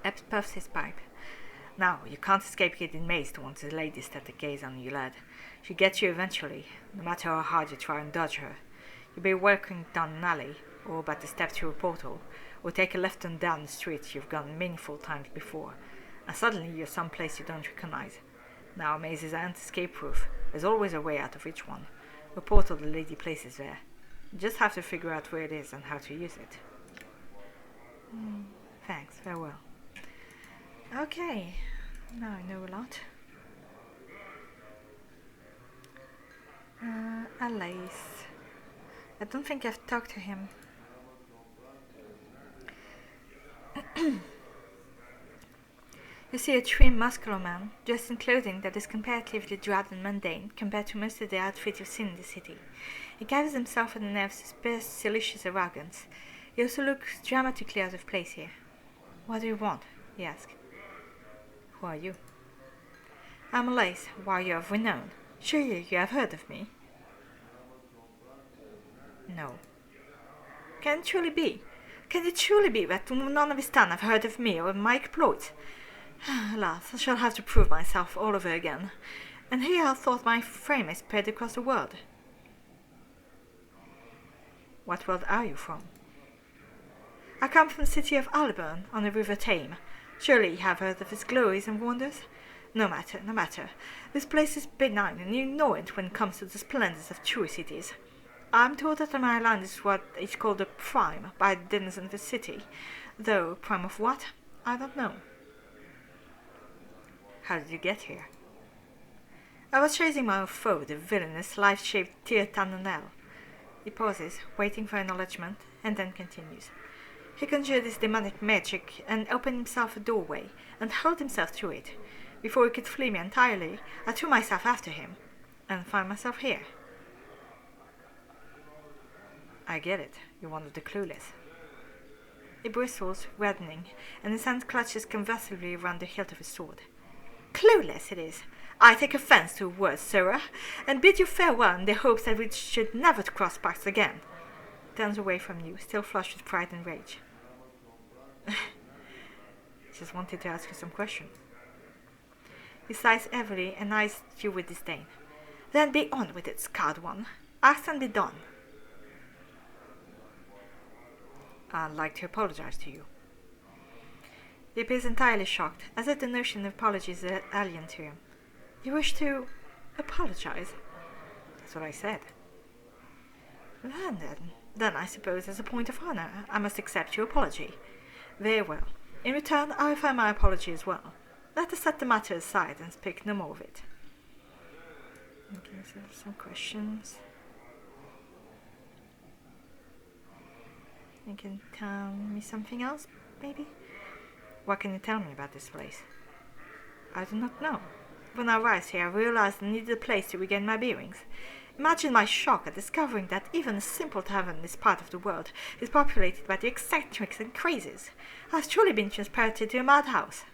Ebb puffs his pipe. Now, you can't escape getting mazed once the lady set a gaze on you, lad. She gets you eventually, no matter how hard you try and dodge her. You'll be walking down an alley, or about to step through a portal, or take a left turn down the street you've gone meaningful times before, and suddenly you're someplace you don't recognize. Now, mazes aren't escape-proof. There's always a way out of each one. A portal the lady places there. You just have to figure out where it is and how to use it. Thanks, farewell. Okay, now I know a lot. Alais. I don't think I've talked to him. You see a trim, muscular man, dressed in clothing that is comparatively drab and mundane compared to most of the outfits you've seen in the city. He carries himself with an air of supercilious arrogance. He also looks dramatically out of place here. What do you want? He asks. Who are you? I'm Alais, warrior of renown. Surely you have heard of me? No. Can it truly be? Can it truly be that none of his town have heard of me or my exploits? Alas, I shall have to prove myself all over again. And here I thought my fame is spread across the world. What world are you from? I come from the city of Alburn on the river Tame. Surely you have heard of its glories and wonders? No matter, no matter. This place is benign and you know it when it comes to the splendors of true cities. I am told that my land is what is called a prime by the denizens of the city, though prime of what, I don't know. How did you get here? I was chasing my foe, the villainous, life-shaped Tirtananel. He pauses, waiting for acknowledgement, and then continues. He conjured his demonic magic and opened himself a doorway, and hurled himself through it. Before he could flee me entirely, I threw myself after him, and find myself here. I get it. You're one of the clueless. He bristles, reddening, and his hand clutches convulsively around the hilt of his sword. Clueless it is. I take offense to your words, sirrah, and bid you farewell in the hopes that we should never cross paths again. Turns away from you, still flushed with pride and rage. Just wanted to ask you some questions. He sighs heavily and eyes you with disdain. Then be on with it, scarred one. Ask and be done. I'd like to apologize to you. He appears entirely shocked, as if the notion of apology is alien to him. You wish to apologize? That's what I said. Then I suppose as a point of honor, I must accept your apology. Very well. In return, I offer my apology as well. Let us set the matter aside and speak no more of it. Okay, so some questions. You can tell me something else, maybe? What can you tell me about this place? I do not know. When I arrived here, I realized I needed a place to regain my bearings. Imagine my shock at discovering that even a simple tavern in this part of the world is populated by the eccentrics and crazies. I've truly been transported to a madhouse.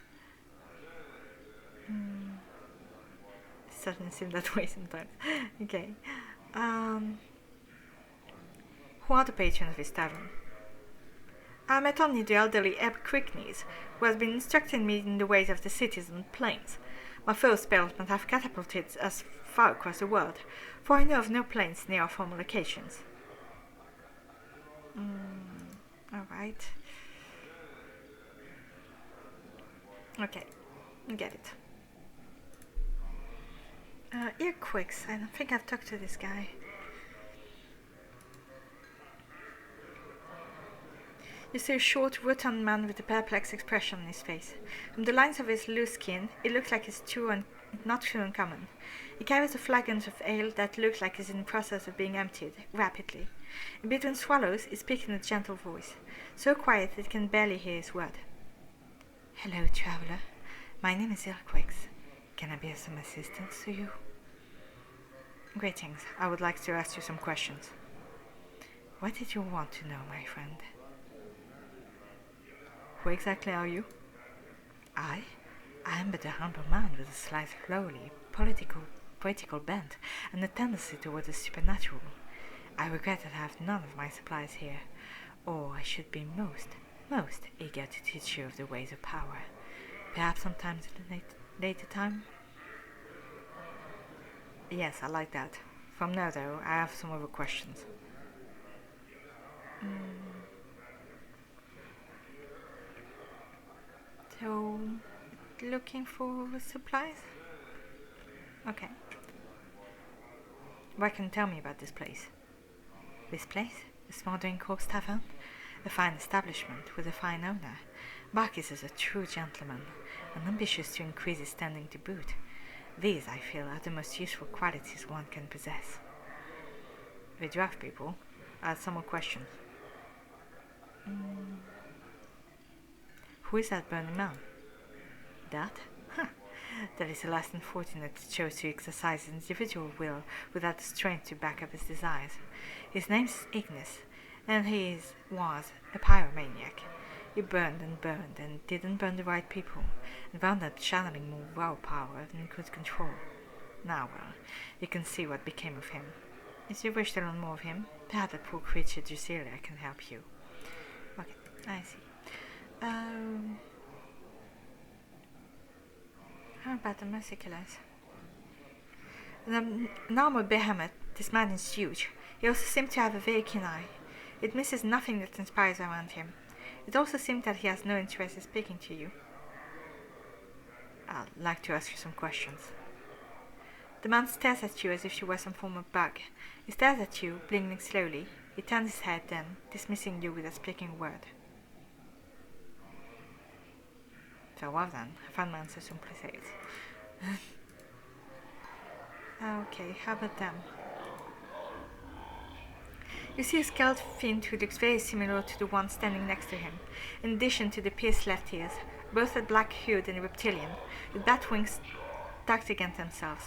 It certainly seems that way sometimes. Okay. Who are the patrons of this tavern? I met only the elderly Ebb Creakknees, who has been instructing me in the ways of the cities and plains. My foe's spells might have catapulted us far across the world, for I know of no plains near our former locations. Alright. Okay, I get it. Ilquix, I don't think I've talked to this guy. You see a short, rotund man with a perplexed expression on his face. From the lines of his loose skin, it looks like it's not too uncommon. He carries a flagon of ale that looks like it's in the process of being emptied, rapidly. In between swallows, he speaks in a gentle voice, so quiet that you can barely hear his word. Hello, traveler. My name is Ilquix. Can I be of some assistance to you? Greetings. I would like to ask you some questions. What did you want to know, my friend? Who exactly are you? I am but a humble man with a slight lowly, poetical bent and a tendency toward the supernatural. I regret that I have none of my supplies here. Or I should be most eager to teach you of the ways of power. Perhaps sometimes at a later time? Yes, I like that. From now though, I have some other questions. So, looking for supplies? Okay. What can you tell me about this place? This place? The Smoldering Corpse Tavern? A fine establishment with a fine owner. Marcus is a true gentleman, and ambitious to increase his standing to boot. These, I feel, are the most useful qualities one can possess. The draft people, I have some more questions. Who is that burning man? That? That is the last unfortunate that chose to exercise his individual will without the strength to back up his desires. His name is Ignus, and he was a pyromaniac. He burned and didn't burn the right people, and wound up channeling more willpower than he could control. Now, well, you can see what became of him. If you wish to learn more of him, perhaps that poor creature Drusilla can help you. Okay, I see. How about the mercy killers? An armored behemoth, this man is huge. He also seems to have a very keen eye. It misses nothing that transpires around him. It also seems that he has no interest in speaking to you. I'd like to ask you some questions. The man stares at you as if you were some form of bug. He stares at you, blinking slowly. He turns his head then, dismissing you without speaking a word. So well then, I found my answer simply says. Okay, how about them? You see a skeleton fiend who looks very similar to the one standing next to him, in addition to the pierced left ears, both are black-hued and reptilian, with bat wings tucked against themselves.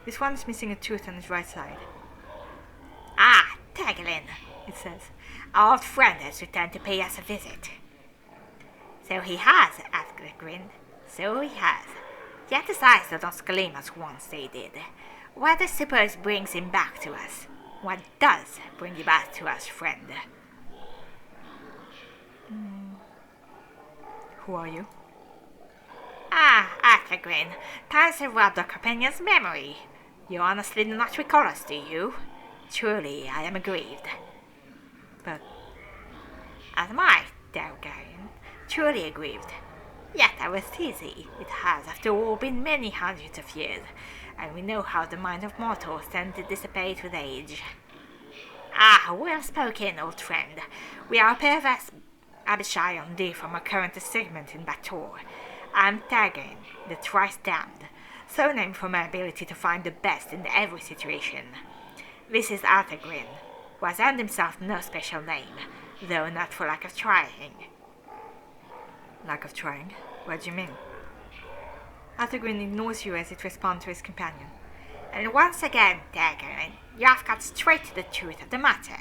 This one is missing a tooth on his right side. Ah, Taglin, it says. Our old friend has returned to pay us a visit. So he has, Athgrid grinned. So he has. Yet his eyes don't scream as once they did. What I suppose brings him back to us? What does bring you back to us, friend? Who are you? Ah, Athgrid, times have robbed our companion's memory. You honestly do not recall us, do you? Truly, I am aggrieved. But As am I, Delgarian. Truly aggrieved. Yet I was easy. It has, after all, been many hundreds of years, and we know how the mind of mortals tends to dissipate with age. Ah, well spoken, old friend. We are a pair of Abishai on leave from our current assignment in Bator. I'm Taggin, the thrice damned, so named for my ability to find the best in every situation. This is Arthagrin, who has earned himself no special name, though not for lack of trying. lack of trying? What do you mean? Arthagrin ignores you as it responds to his companion. And once again, Taggin, you have got straight to the truth of the matter,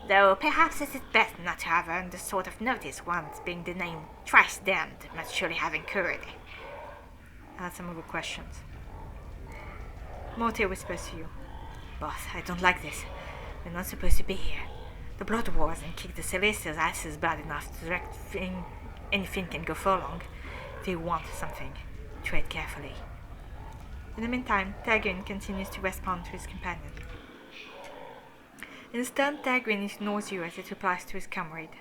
though perhaps it is best not to have earned the sort of notice once being the name thrice damned must surely have incurred. I had some other questions. Morty whispers to you. Boss, I don't like this. We're not supposed to be here. The Blood Wars and kick the Celestials' asses bad enough to direct anything can go furlong. If you want something, tread carefully. In the meantime, Taggin continues to respond to his companion. Instead, Taggin ignores you as it replies to his comrade.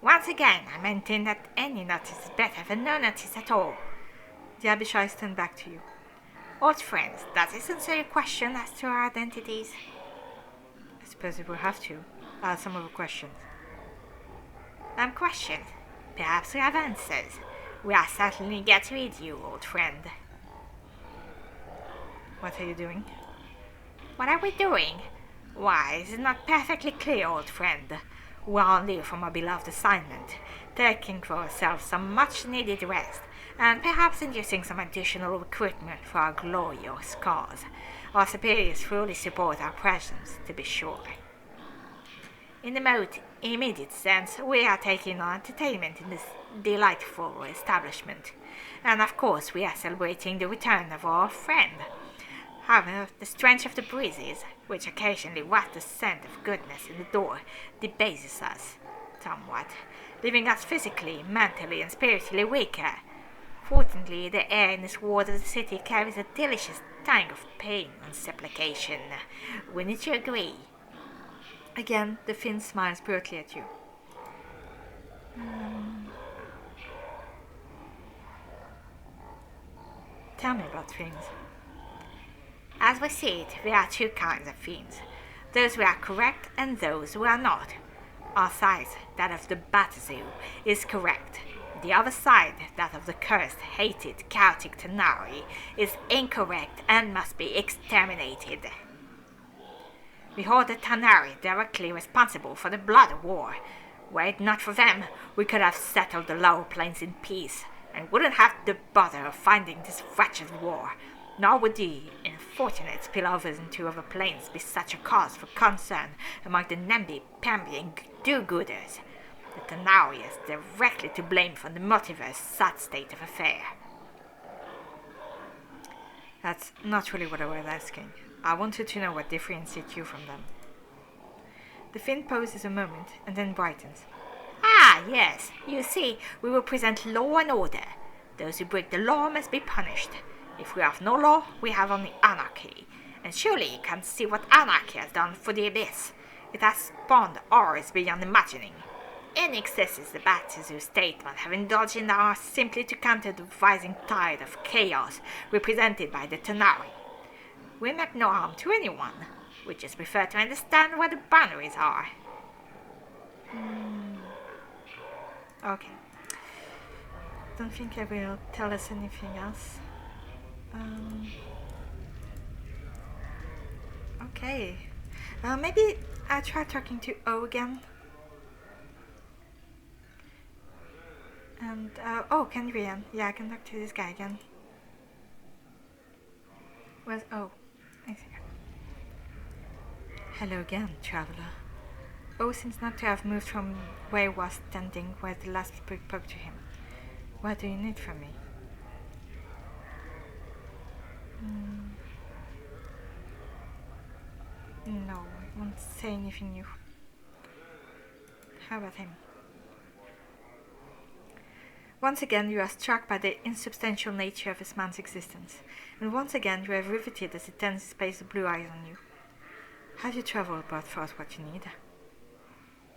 Once again, I maintain that any notice is better than no notice at all. The Abishai turn back to you. Old friends, does this answer your question as to our identities? I suppose we will have to. I have some other questions. Questions. Perhaps we have answers. We are certainly eager to read you, old friend. What are you doing? What are we doing? Why, is it not perfectly clear, old friend? We are on leave from our beloved assignment, taking for ourselves some much-needed rest, and perhaps inducing some additional recruitment for our glorious cause. Our superiors fully support our presence, to be sure. In the most immediate sense, we are taking our entertainment in this delightful establishment, and of course we are celebrating the return of our friend. However, the strength of the breezes, which occasionally waft the scent of goodness in the door, debases us. somewhat, leaving us physically, mentally, and spiritually weaker. Fortunately, the air in this ward of the city carries a delicious tang of pain and supplication. Wouldn't you agree? Again, the Fiend smiles brutally at you. Tell me about Fiends. As we see it, there are two kinds of fiends. Those who are correct and those who are not. Our side, that of the Batazoo, is correct. The other side, that of the cursed, hated, chaotic Tanari, is incorrect and must be exterminated. We hold the Tanari directly responsible for the blood war. Were it not for them, we could have settled the lower planes in peace, and wouldn't have the bother of finding this wretched war. Nor would the unfortunate spillovers into other planes be such a cause for concern among the namby-pamby and do-gooders. The Tanari is directly to blame for the multiverse sad state of affair. That's not really what I was asking. I wanted to know what differentiates you from them. The Fiend pauses a moment and then brightens. Ah, yes. You see, we represent law and order. Those who break the law must be punished. If we have no law, we have only anarchy. And surely you can see what anarchy has done for the Abyss. It has spawned horrors beyond imagining. Any excesses the Batazoo statement have indulged in are simply to counter the rising tide of chaos represented by the Tanari. We make no harm to anyone. We just prefer to understand where the boundaries are. Okay. Don't think I will tell us anything else. Okay. Maybe I try talking to O again. And, Kendrian. Yeah, I can talk to this guy again. Where's O? I see her. Hello again, traveler. O seems not to have moved from where he was standing where the last brick spoke to him. What do you need from me? No, I won't say anything new. How about him? Once again you are struck by the insubstantial nature of this man's existence, and once again you are riveted as he turns his pale blue eyes on you. Have you traveled about for us what you need?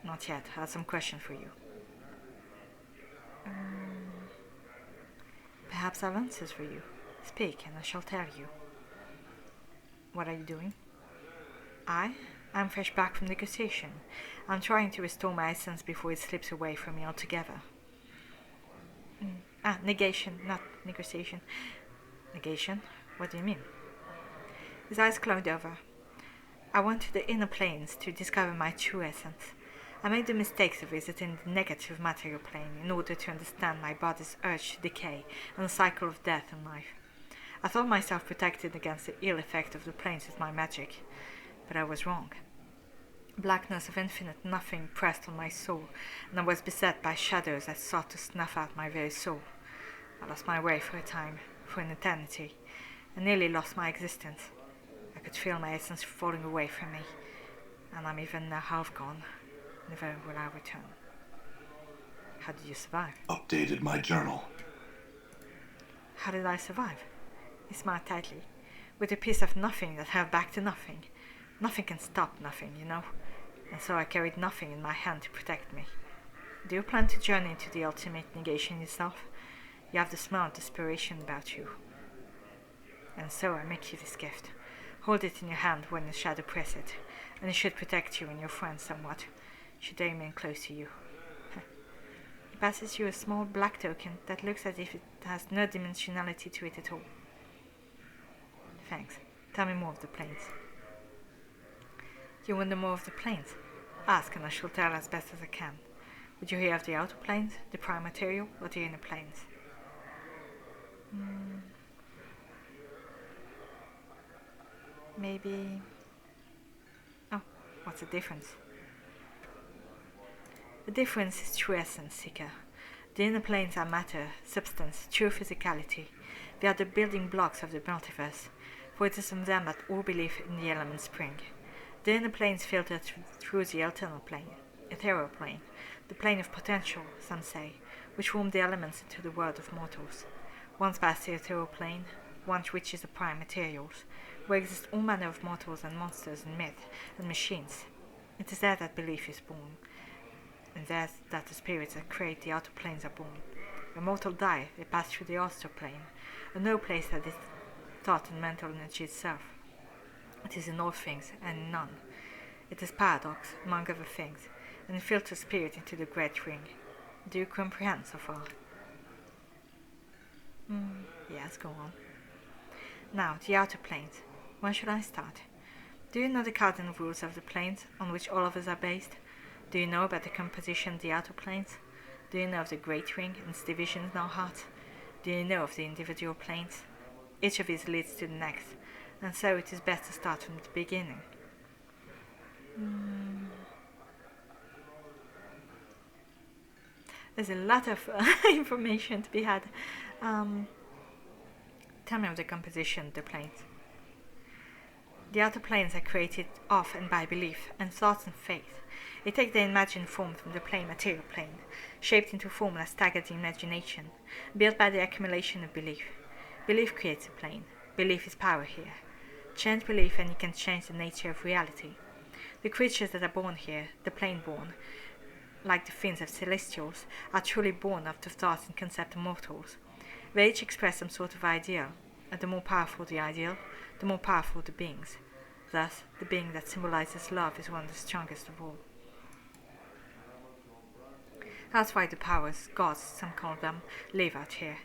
Not yet. I have some questions for you. Perhaps I have answers for you. Speak, and I shall tell you. What are you doing? I'm fresh back from negotiation. I'm trying to restore my essence before it slips away from me altogether. Negation, not negotiation. Negation? What do you mean? His eyes clouded over. I went to the inner planes to discover my true essence. I made the mistakes of visiting the negative material plane in order to understand my body's urge to decay and the cycle of death and life. I thought myself protected against the ill effect of the planes with my magic, but I was wrong. Blackness of infinite nothing pressed on my soul, and I was beset by shadows that sought to snuff out my very soul. I lost my way for a time, for an eternity, and nearly lost my existence. I could feel my essence falling away from me, and I'm even now half gone. Never will I return. How did you survive? Updated my journal. How did I survive? He smiled tightly. With a piece of nothing that held back to nothing. Nothing can stop nothing, you know. And so I carried nothing in my hand to protect me. Do you plan to journey into the ultimate negation yourself? You have the smell of desperation about you. And so I make you this gift. Hold it in your hand when the shadow press it, and it should protect you and your friends somewhat, should they remain close to you. He passes you a small black token that looks as if it has no dimensionality to it at all. Thanks. Tell me more of the planes. You want more of the planes? Ask and I shall tell as best as I can. Would you hear of the outer planes, the prime material, or the inner planes? Maybe... Oh, what's the difference? The difference is true essence, Seeker. The inner planes are matter, substance, true physicality. They are the building blocks of the multiverse, for it is from them that all belief in the elements spring. The inner planes filter through the eternal plane, ethereal plane, the plane of potential, some say, which form the elements into the world of mortals. Once past the ethereal plane, once reaches the prime materials, where exist all manner of mortals and monsters and myth and machines. It is there that belief is born, and there that the spirits that create the outer planes are born. When mortals die, they pass through the astral plane, and no place that is thought and mental energy itself. It is in all things and in none. It is paradox, among other things, and it filters spirit into the great ring. Do you comprehend so far? Yes, go on. Now, the outer planes. When should I start? Do you know the cardinal rules of the planes, on which all of us are based? Do you know about the composition of the outer planes? Do you know of the great ring and its divisions in our hearts? Do you know of the individual planes? Each of these leads to the next, and so it is best to start from the beginning. There's a lot of information to be had. Tell me of the composition of the planes. The outer planes are created of and by belief and thoughts and faith. They take their imagined form from the plain material plane, shaped into form that staggered the imagination, built by the accumulation of belief. Belief creates a plane. Belief is power here. Change belief and you can change the nature of reality. The creatures that are born here, the plane born, like the fiends of celestials, are truly born of the thoughts and concept of mortals. They each express some sort of ideal, and the more powerful the ideal, the more powerful the beings. Thus, the being that symbolizes love is one of the strongest of all. That's why the powers, gods, some call them, live out here.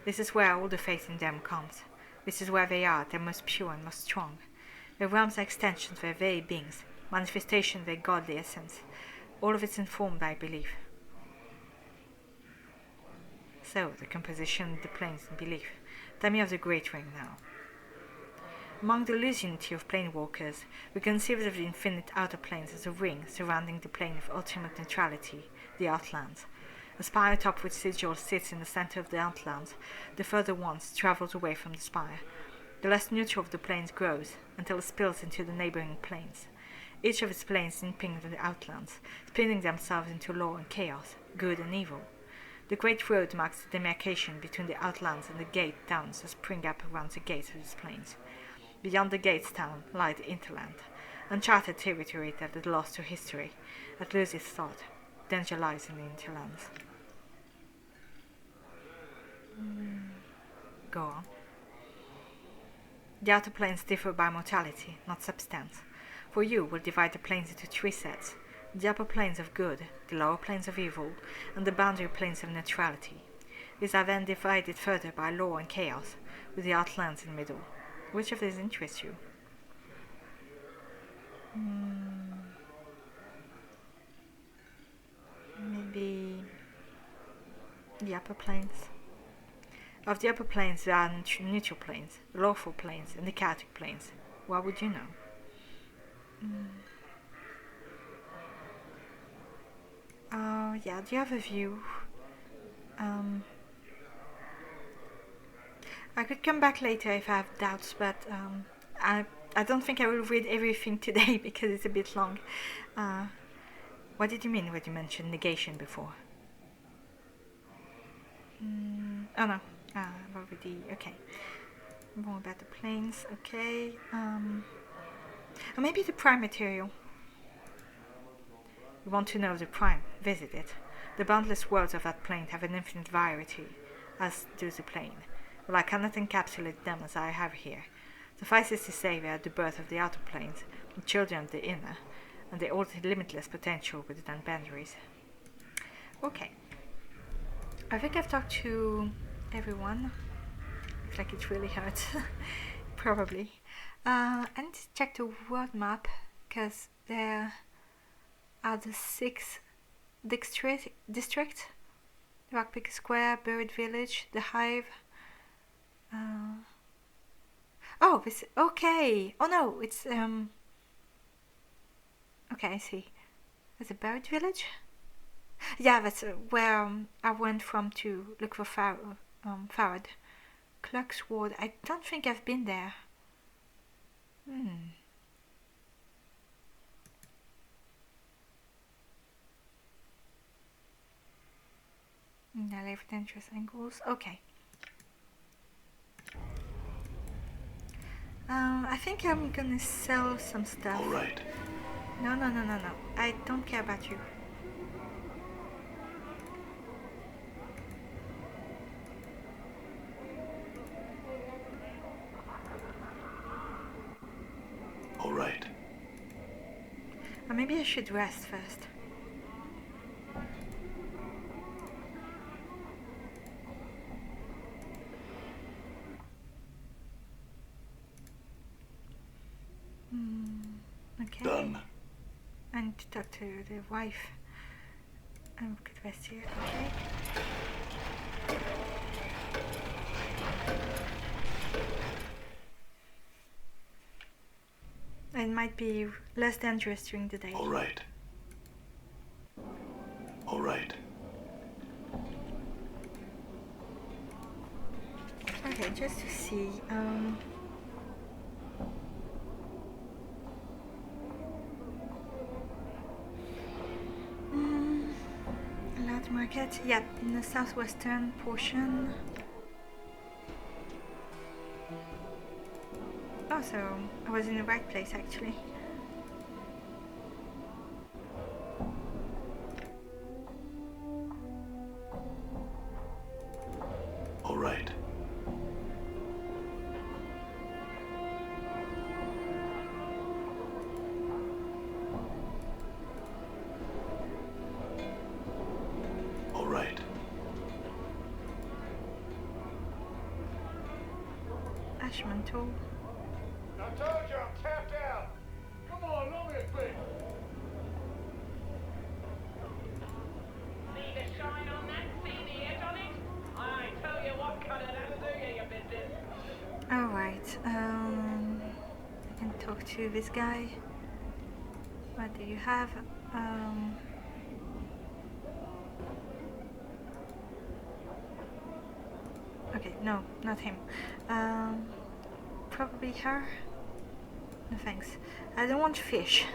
This is where all the faith in them comes. This is where they are, their most pure and most strong. Their realms are extensions of their very beings, manifestation of their godly essence. All of it's informed by belief. So, the composition of the planes and belief. Tell me of the Great Ring now. Among the illusionity of Planewalkers, we conceive of the infinite outer planes as a ring surrounding the plane of ultimate neutrality, the Outlands. A spire atop which sigil sits in the center of the Outlands, the further ones travels away from the spire. The less neutral of the planes grows, until it spills into the neighboring planes. Each of its planes impinging the Outlands, spinning themselves into law and chaos, good and evil. The great road marks the demarcation between the Outlands and the gate towns that spring up around the gates of its planes. Beyond the gates town lie the interland, uncharted territory that is lost to history, that loses thought. Danger lies in the interlands. Go on. The outer planes differ by mortality, not substance. For you, we'll divide the planes into three sets: the upper planes of good, the lower planes of evil, and the boundary planes of neutrality. These are then divided further by law and chaos, with the Outlands in the middle. Which of these interests you? Maybe the upper planes. Of the upper planes, there are neutral planes, lawful planes, and the chaotic planes. What would you know? Yeah, the other view. I could come back later if I have doubts, but I don't think I will read everything today because it's a bit long. What did you mean when you mentioned negation before? Oh no, I've already, okay. More about the planes, okay. Or maybe the prime material. You want to know the prime? Visit it. The boundless worlds of that plane have an infinite variety, as does the plane. Well, I cannot encapsulate them as I have here. Suffices to say they are the birth of the outer planes, the children of the inner, and they all have limitless potential within boundaries. Okay. I think I've talked to everyone. Looks like it really hurts. Probably. I need to check the world map, because there are the 6 districts. Rockpick Square, Buried Village, the Hive. Oh, this, okay. Oh no, it's okay, I see. There's a Buried Village? Yeah, that's where I went from to look for Farad. Cluck's Ward. I don't think I've been there. I leave dangerous angles. Okay. I think I'm gonna sell some stuff. All right. No. I don't care about you. All right. Or maybe I should rest first. Okay. Done. I need to talk to the wife. And we could rest here, okay? It might be less dangerous during the day. All right. All right. Okay, just to see. Large market, yeah, in the southwestern portion. Oh, so I was in the right place actually. All right. All right. Ashman tool. I told you I'm tapped out. Come on, let me think. See the shine on that? See the edge on it? I tell you what, cutter, that'll do you your business. Alright, I can talk to this guy. What do you have? Okay, no, not him. Probably her? No thanks. I don't want fish.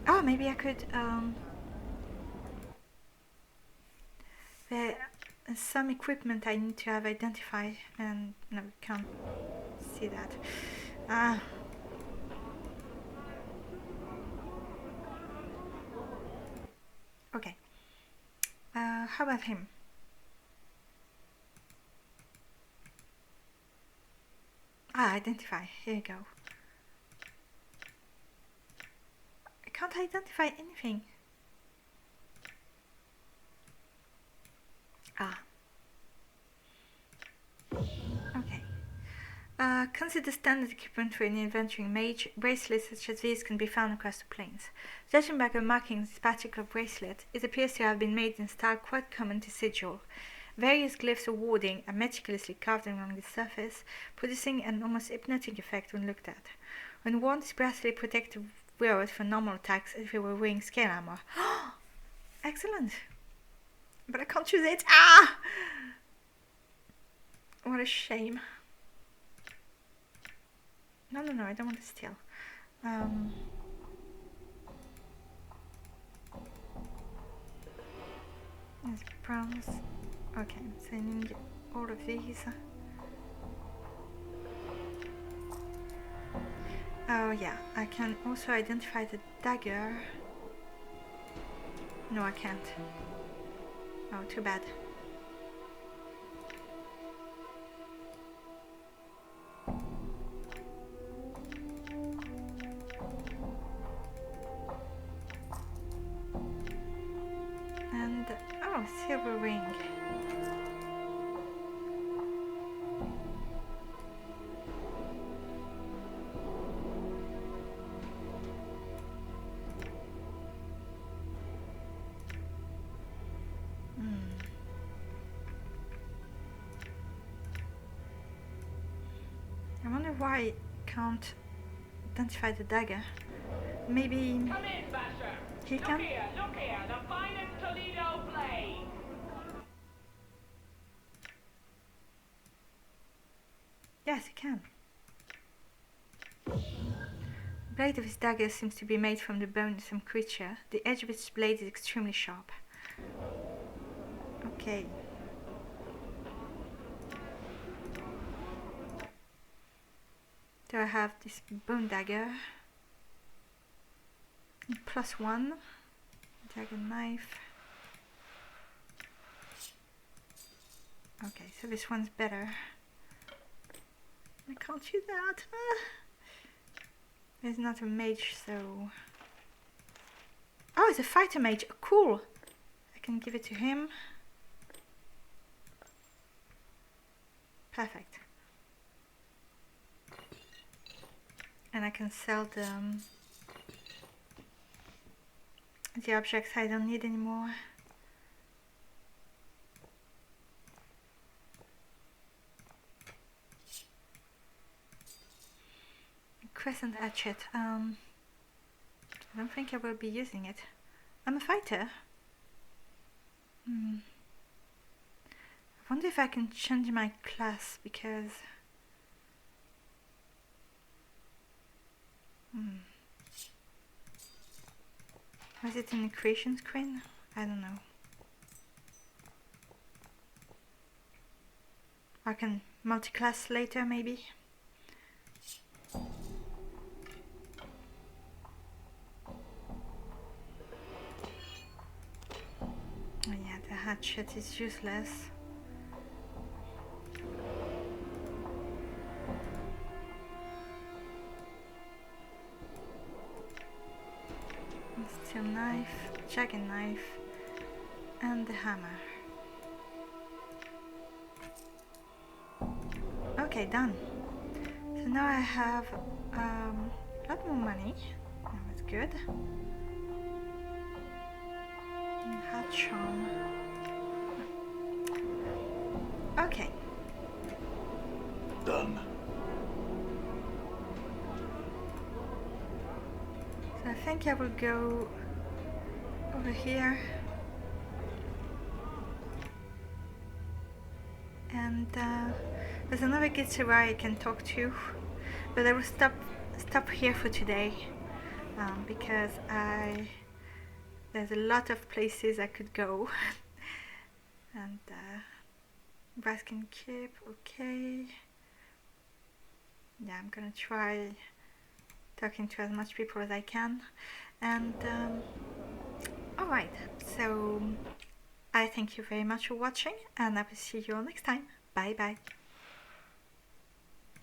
Oh, maybe I could, there is some equipment I need to have identified, and no, we can't see that. Okay. How about him? Identify. Here you go. I can't identify anything. Okay. Consider standard equipment for an adventuring mage. Bracelets such as these can be found across the plains. Judging by the markings of this particular bracelet, it appears to have been made in style quite common to sigil. Various glyphs of warding are meticulously carved along the surface, producing an almost hypnotic effect when looked at. When worn, this bracelet protects the wearer from normal attacks as if they were wearing scale armor. Excellent! But I can't use it! What a shame. No, I don't want to steal. There's bronze. Okay, I'm sending all of these. Oh yeah, I can also identify the dagger. No, I can't. Oh, too bad. And, oh, silver ring. I wonder why I can't identify the dagger. Maybe Come in, Basher. he Look can? here, the finest Toledo blade. Yes, he can. blade of his dagger seems to be made from the bone of some creature. The edge of its blade is extremely sharp. Okay. So I have this bone dagger. +1. Dagger knife. Okay, so this one's better. I can't shoot that. There's not a mage, so... Oh, it's a fighter mage. Cool. I can give it to him. Perfect. And I can sell the objects I don't need anymore. Crescent hatchet. I don't think I will be using it. I'm a fighter. I wonder if I can change my class because was it in the creation screen? I don't know. I can multi-class later maybe. Oh yeah, the hatchet is useless. Steel knife, jagged knife, and the hammer. Okay, done. So now I have a lot more money. Oh, that's good. Hat charm. Okay. Done. So I think I will go over here and there's another Githzerai I can talk to, but I will stop here for today because there's a lot of places I could go. And Braskin Keep, okay. Yeah, I'm gonna try talking to as much people as I can. And alright, so I thank you very much for watching, and I will see you all next time. Bye bye.